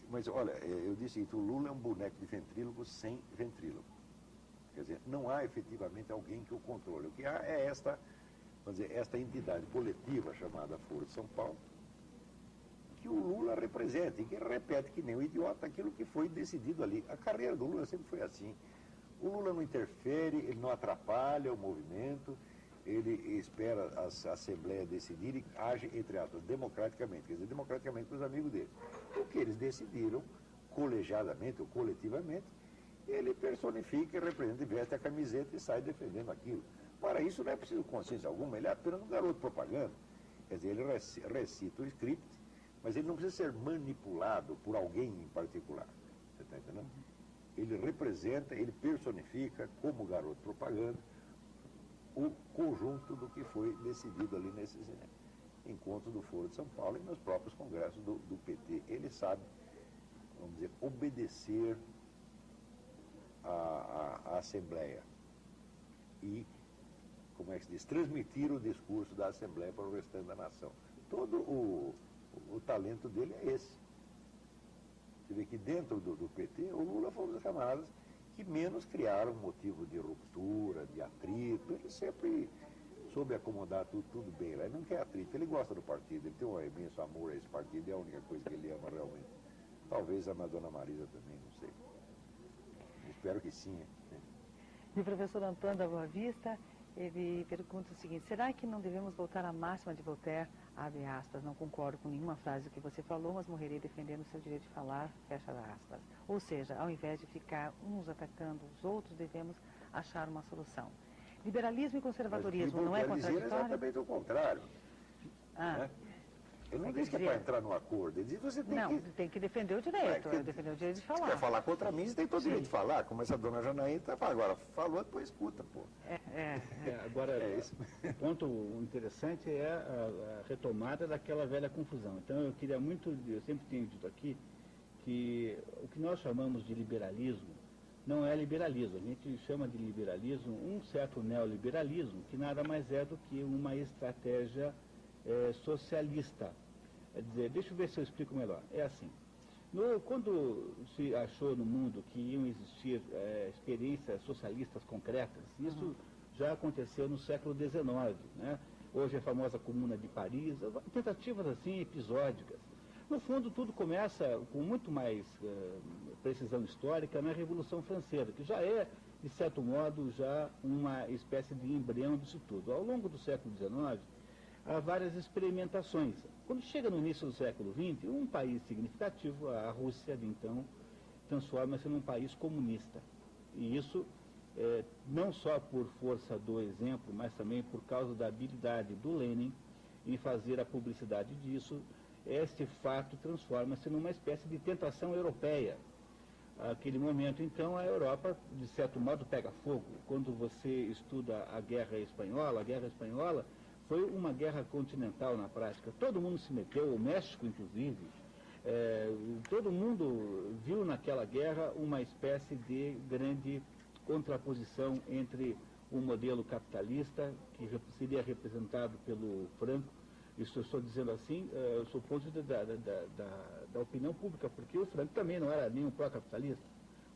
Mas, olha, eu disse que o Lula é um boneco de ventríloco sem ventríloco. Quer dizer, não há efetivamente alguém que o controle. O que há é esta entidade coletiva chamada Foro de São Paulo, que o Lula representa e que repete que nem um idiota aquilo que foi decidido ali. A carreira do Lula sempre foi assim. O Lula não interfere, ele não atrapalha o movimento, ele espera a Assembleia decidir e age, entre aspas, democraticamente, quer dizer, democraticamente com os amigos dele. O que eles decidiram, colegiadamente ou coletivamente, ele personifica e representa, veste a camiseta e sai defendendo aquilo. Para isso não é preciso consciência alguma, ele é apenas um garoto propaganda. Quer dizer, ele recita o script, mas ele não precisa ser manipulado por alguém em particular. Você está entendendo? Ele representa, ele personifica, como garoto propaganda, o conjunto do que foi decidido ali nesses encontros do Foro de São Paulo e nos próprios congressos do PT. Ele sabe, vamos dizer, obedecer à Assembleia e, como é que se diz, transmitir o discurso da Assembleia para o restante da nação. Todo o talento dele é esse. Você vê que dentro do PT, o Lula foi um dos camaradas que menos criaram motivo de ruptura, de atrito. Ele sempre soube acomodar tudo bem. Ele não quer atrito, ele gosta do partido, ele tem um imenso amor a esse partido, é a única coisa que ele ama realmente. Talvez a Dona Marisa também, não sei. Espero que sim. E o professor Antônio da Boa Vista, ele pergunta o seguinte, será que não devemos voltar à máxima de Voltaire, abre aspas, não concordo com nenhuma frase que você falou, mas morrerei defendendo o seu direito de falar, fecha aspas. Ou seja, ao invés de ficar uns atacando os outros, devemos achar uma solução. Liberalismo e conservadorismo não é contraditório? Exatamente o contrário. Né? Ele não diz que é para entrar no acordo, ele diz que você tem que defender o direito, defender o direito de falar. Se quer falar contra mim, você tem todo o direito de falar, como essa dona Janaína agora falou, depois escuta, pô. Agora, o ponto interessante é a retomada daquela velha confusão. Então, eu queria muito, eu sempre tenho dito aqui, que o que nós chamamos de liberalismo não é liberalismo. A gente chama de liberalismo um certo neoliberalismo, que nada mais é do que uma estratégia socialista. Quer dizer, deixa eu ver se eu explico melhor. É assim, quando se achou no mundo que iam existir experiências socialistas concretas, isso já aconteceu no século XIX, né? Hoje a famosa Comuna de Paris, tentativas assim episódicas. No fundo, tudo começa com muito mais precisão histórica na Revolução Francesa, que já é, de certo modo, já uma espécie de embrião disso tudo. Ao longo do século XIX, há várias experimentações. Quando chega no início do século XX, um país significativo, a Rússia, então, transforma-se num país comunista. E isso, não só por força do exemplo, mas também por causa da habilidade do Lenin em fazer a publicidade disso. Este fato transforma-se numa espécie de tentação europeia. Naquele momento, então, a Europa, de certo modo, pega fogo. Quando você estuda a Guerra Espanhola foi uma guerra continental na prática. Todo mundo se meteu, o México, inclusive. Todo mundo viu naquela guerra uma espécie de grande contraposição entre o modelo capitalista, que seria representado pelo Franco. Isso eu estou dizendo assim, eu sou ponto da opinião pública, porque o Franco também não era nenhum pró-capitalista.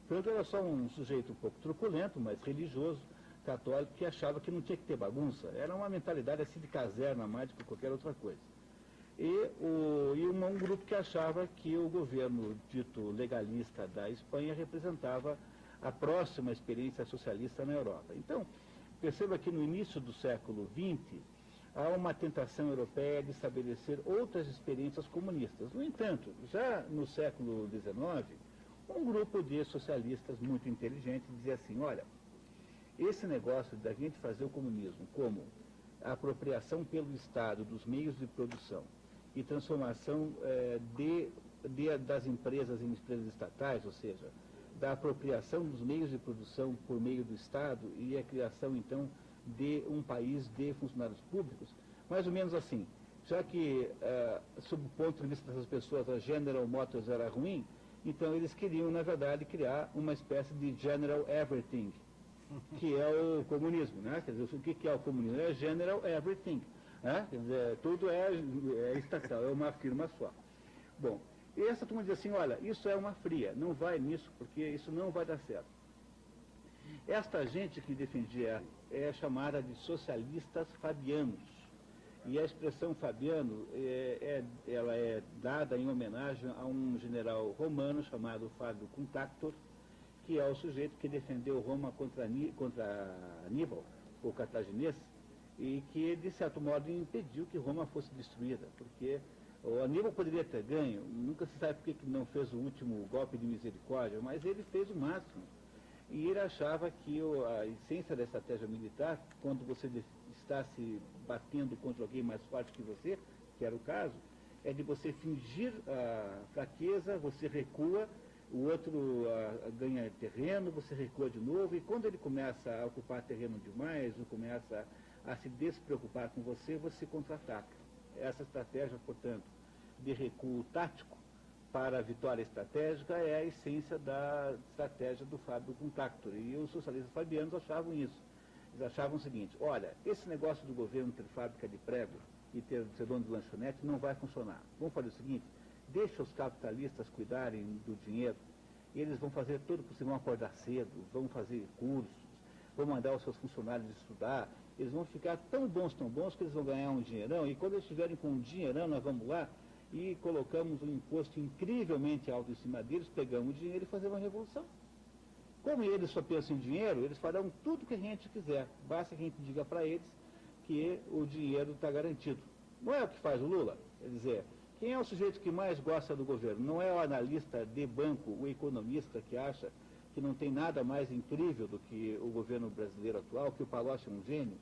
O Franco era só um sujeito um pouco truculento, mas religioso, católico, que achava que não tinha que ter bagunça. Era uma mentalidade assim de caserna mais do que qualquer outra coisa. E um grupo que achava que o governo dito legalista da Espanha representava a próxima experiência socialista na Europa. Então, perceba que no início do século XX, há uma tentação europeia de estabelecer outras experiências comunistas. No entanto, já no século XIX, um grupo de socialistas muito inteligentes dizia assim, olha, esse negócio da gente fazer o comunismo como a apropriação pelo Estado dos meios de produção e transformação das empresas em empresas estatais, ou seja, da apropriação dos meios de produção por meio do Estado e a criação, então, de um país de funcionários públicos, mais ou menos assim. Já que, sob o ponto de vista dessas pessoas, a General Motors era ruim, então eles queriam, na verdade, criar uma espécie de General Everything, que é o comunismo, né? Quer dizer, o que é o comunismo? É General Everything, né? Quer dizer, tudo é estatal, é uma firma só. Bom, e essa turma diz assim, olha, isso é uma fria, não vai nisso, porque isso não vai dar certo. Esta gente que defendia é chamada de socialistas fabianos. E a expressão fabiano, ela é dada em homenagem a um general romano chamado Fábio Contactor, que é o sujeito que defendeu Roma contra Aníbal, o cartaginês, e que, de certo modo, impediu que Roma fosse destruída, porque o Aníbal poderia ter ganho, nunca se sabe por que não fez o último golpe de misericórdia, mas ele fez o máximo. E ele achava que a essência da estratégia militar, quando você está se batendo contra alguém mais forte que você, que era o caso, é de você fingir a fraqueza, você recua, o outro ganha terreno, você recua de novo, e quando ele começa a ocupar terreno demais, ou começa a se despreocupar com você, você contra-ataca. Essa estratégia, portanto, de recuo tático para a vitória estratégica é a essência da estratégia do Fábio Contactor. E os socialistas fabianos achavam isso. Eles achavam o seguinte, olha, esse negócio do governo ter fábrica de prego e ser dono de lanchonete não vai funcionar. Vamos fazer o seguinte, deixa os capitalistas cuidarem do dinheiro, e eles vão fazer tudo possível, vão acordar cedo, vão fazer cursos, vão mandar os seus funcionários estudar, eles vão ficar tão bons que eles vão ganhar um dinheirão, e quando eles estiverem com um dinheirão, nós vamos lá e colocamos um imposto incrivelmente alto em cima deles, pegamos o dinheiro e fazemos uma revolução. Como eles só pensam em dinheiro, eles farão tudo que a gente quiser. Basta que a gente diga para eles que o dinheiro está garantido. Não é o que faz o Lula. Quer dizer, quem é o sujeito que mais gosta do governo? Não é o analista de banco, o economista que acha que não tem nada mais incrível do que o governo brasileiro atual, que o Palocci é um gênio.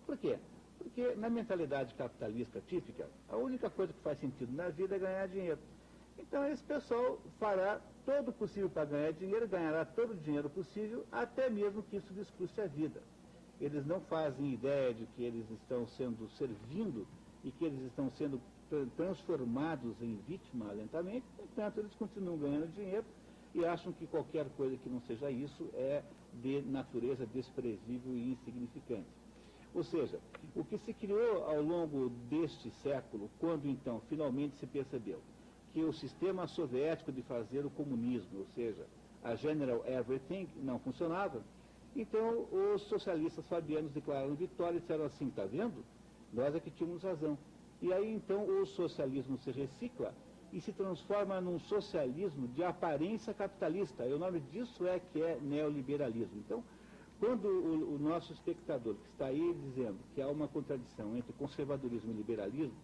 Por quê? Porque na mentalidade capitalista típica, a única coisa que faz sentido na vida é ganhar dinheiro. Então esse pessoal fará todo o possível para ganhar dinheiro, ganhará todo o dinheiro possível, até mesmo que isso lhes custe a vida. Eles não fazem ideia de que eles estão servindo e que eles estão sendo transformados em vítima lentamente, portanto eles continuam ganhando dinheiro e acham que qualquer coisa que não seja isso é de natureza desprezível e insignificante. Ou seja, o que se criou ao longo deste século, quando então finalmente se percebeu que o sistema soviético de fazer o comunismo, ou seja, a General Everything, não funcionava, então os socialistas fabianos declararam vitória e disseram assim, está vendo? Nós é que tínhamos razão. E aí então o socialismo se recicla e se transforma num socialismo de aparência capitalista. E o nome disso é que é neoliberalismo. Então, quando o nosso espectador que está aí dizendo que há uma contradição entre conservadorismo e liberalismo,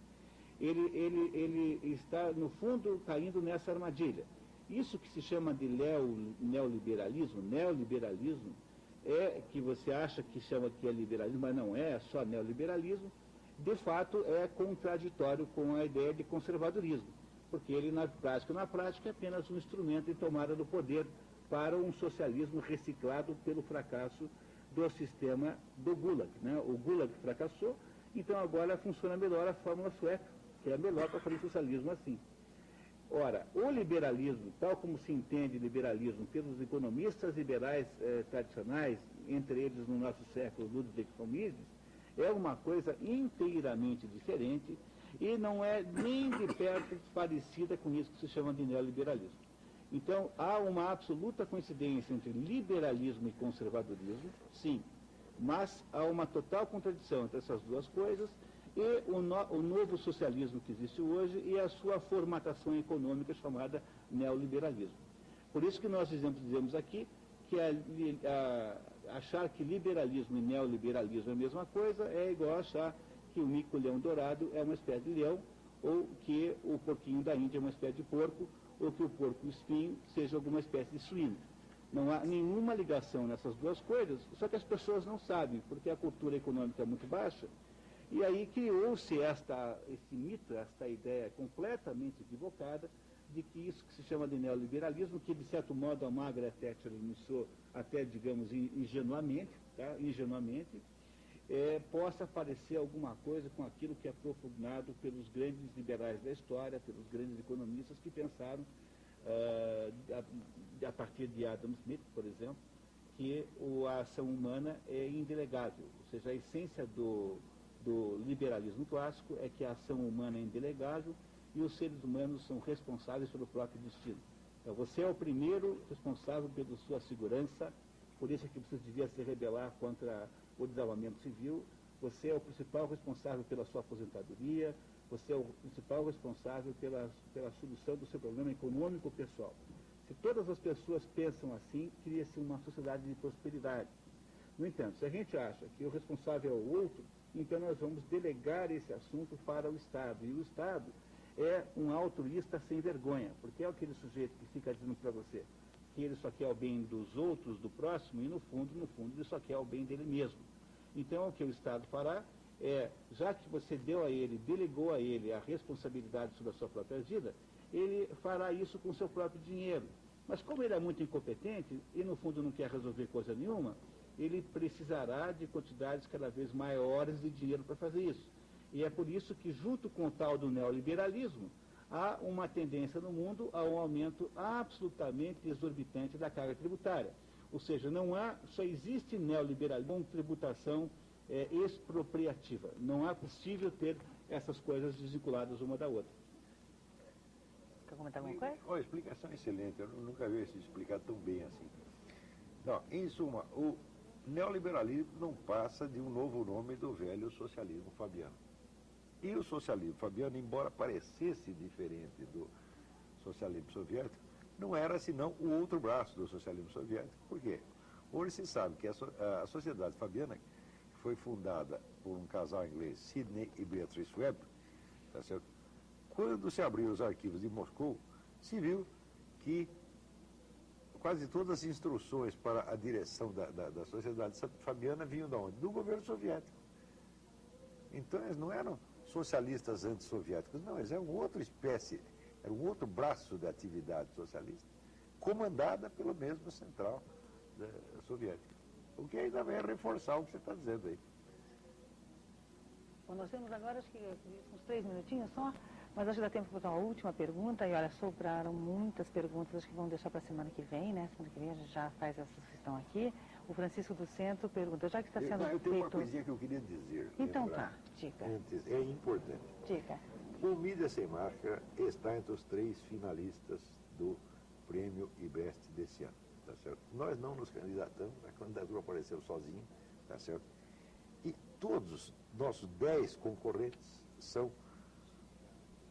ele está, no fundo, caindo nessa armadilha. Isso que se chama de neoliberalismo é que você acha que chama que é liberalismo, mas não é só neoliberalismo, de fato é contraditório com a ideia de conservadorismo, porque ele, na prática, é apenas um instrumento de tomada do poder para um socialismo reciclado pelo fracasso do sistema do Gulag. Né? O Gulag fracassou, então agora funciona melhor a fórmula sueca, que é melhor para fazer socialismo assim. Ora, o liberalismo, tal como se entende liberalismo pelos economistas liberais tradicionais, entre eles no nosso século Ludwig von Mises, é uma coisa inteiramente diferente e não é nem de perto parecida com isso que se chama de neoliberalismo. Então, há uma absoluta coincidência entre liberalismo e conservadorismo, sim, mas há uma total contradição entre essas duas coisas e o novo socialismo que existe hoje e a sua formatação econômica chamada neoliberalismo. Por isso que nós dizemos aqui que achar que liberalismo e neoliberalismo é a mesma coisa é igual a achar que o mico-leão dourado é uma espécie de leão, ou que o porquinho da Índia é uma espécie de porco, ou que o porco-espinho seja alguma espécie de suíno. Não há nenhuma ligação nessas duas coisas, só que as pessoas não sabem, porque a cultura econômica é muito baixa, e aí criou-se esse mito, esta ideia completamente equivocada, de que isso que se chama de neoliberalismo, que de certo modo a Margaret Thatcher iniciou até, digamos, ingenuamente, tá? Possa parecer alguma coisa com aquilo que é propugnado pelos grandes liberais da história, pelos grandes economistas que pensaram, a partir de Adam Smith, por exemplo, que a ação humana é indelegável, ou seja, a essência do liberalismo clássico é que a ação humana é indelegável e os seres humanos são responsáveis pelo próprio destino. Então, você é o primeiro responsável pela sua segurança, por isso é que você devia se rebelar contra o desarmamento civil, você é o principal responsável pela sua aposentadoria, você é o principal responsável pela solução do seu problema econômico pessoal. Se todas as pessoas pensam assim, cria-se uma sociedade de prosperidade. No entanto, se a gente acha que o responsável é o outro, então nós vamos delegar esse assunto para o Estado. E o Estado é um altruísta sem vergonha, porque é aquele sujeito que fica dizendo para você que ele só quer o bem dos outros, do próximo, e no fundo, ele só quer o bem dele mesmo. Então, o que o Estado fará é, já que você delegou a ele a responsabilidade sobre a sua própria vida, ele fará isso com o seu próprio dinheiro. Mas como ele é muito incompetente e, no fundo, não quer resolver coisa nenhuma, ele precisará de quantidades cada vez maiores de dinheiro para fazer isso. E é por isso que, junto com o tal do neoliberalismo, há uma tendência no mundo a um aumento absolutamente exorbitante da carga tributária. Ou seja, só existe neoliberalismo com tributação expropriativa. Não é possível ter essas coisas desvinculadas uma da outra. Quer comentar alguma coisa? A explicação é excelente, eu nunca vi isso explicado tão bem assim. Não, em suma, o neoliberalismo não passa de um novo nome do velho socialismo fabiano. E o socialismo fabiano, embora parecesse diferente do socialismo soviético, não era senão o outro braço do socialismo soviético. Por quê? Hoje se sabe que a sociedade fabiana, que foi fundada por um casal inglês, Sidney e Beatrice Webb, tá certo? Quando se abriu os arquivos de Moscou, se viu que quase todas as instruções para a direção da sociedade fabiana vinham de onde? Do governo soviético. Então eles não eram socialistas antissoviéticos, não, eles eram outra espécie, era um outro braço da atividade socialista, comandada pelo mesmo central soviético. O que ainda vem reforçar o que você está dizendo aí. Bom, nós temos agora, acho que uns 3 minutinhos só, mas acho que dá tempo para uma última pergunta. E olha, sobraram muitas perguntas, acho que vamos deixar para a semana que vem, né? Semana que vem a gente já faz essas que estão aqui. O Francisco do Centro pergunta, já que está sendo eu tenho feito... uma coisinha que eu queria dizer. Então lembrar. tá, dica. Antes, é importante. Dica. O Mídia Sem Marca está entre os 3 finalistas do Prêmio IBEST desse ano, tá certo? Nós não nos candidatamos, a candidatura apareceu sozinha, tá certo? E todos os nossos 10 concorrentes são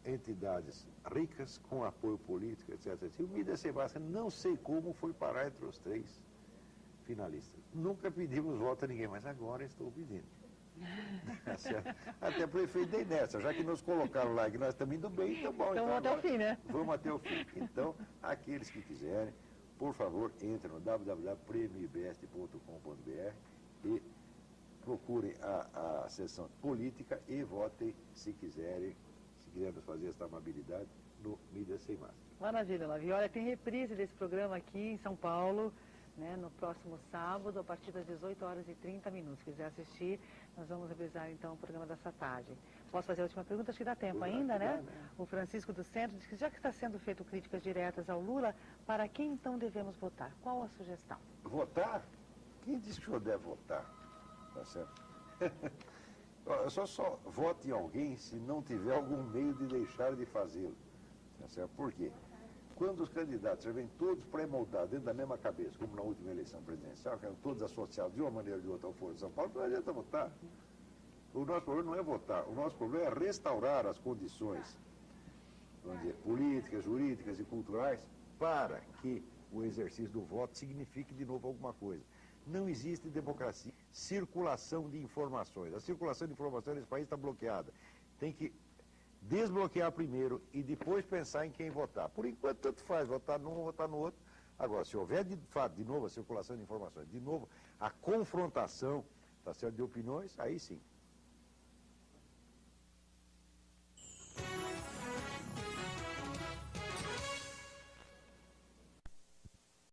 entidades ricas, com apoio político, etc. E o Mídia Sem Marca, não sei como, foi parar entre os 3 finalistas. Nunca pedimos voto a ninguém, mas agora estou pedindo. Até para o efeito da inércia, já que nos colocaram lá que nós estamos indo bem, então bom. Então vamos até o fim, né? Vamos até o fim. Então, aqueles que quiserem, por favor, entrem no www.premioibest.com.br e procurem a seção política e votem, se quisermos fazer essa amabilidade, no Mídia Sem Máscara. Maravilha, Lavi. Olha, tem reprise desse programa aqui em São Paulo, né, no próximo sábado, a partir das 18h30. Se quiser assistir, nós vamos reprisar então o programa dessa tarde. Posso fazer a última pergunta? Acho que dá tempo ainda, né? O Francisco do Centro diz que já que está sendo feito críticas diretas ao Lula, para quem então devemos votar? Qual a sugestão? Votar? Quem disse que o senhor deve votar? Tá certo? Só vote em alguém se não tiver algum meio de deixar de fazê-lo. Tá certo? Por quê? Quando os candidatos já vêm todos pré-moldados dentro da mesma cabeça, como na última eleição presidencial, que eram todos associados de uma maneira ou de outra ao Foro de São Paulo, não adianta votar. O nosso problema não é votar, o nosso problema é restaurar as condições, vamos dizer, políticas, jurídicas e culturais para que o exercício do voto signifique de novo alguma coisa. Não existe democracia, circulação de informações. A circulação de informações nesse país está bloqueada. Tem que desbloquear primeiro e depois pensar em quem votar. Por enquanto, tanto faz, votar num ou votar no outro. Agora, se houver, de fato, de novo a circulação de informações, de novo a confrontação, tá certo, de opiniões, aí sim.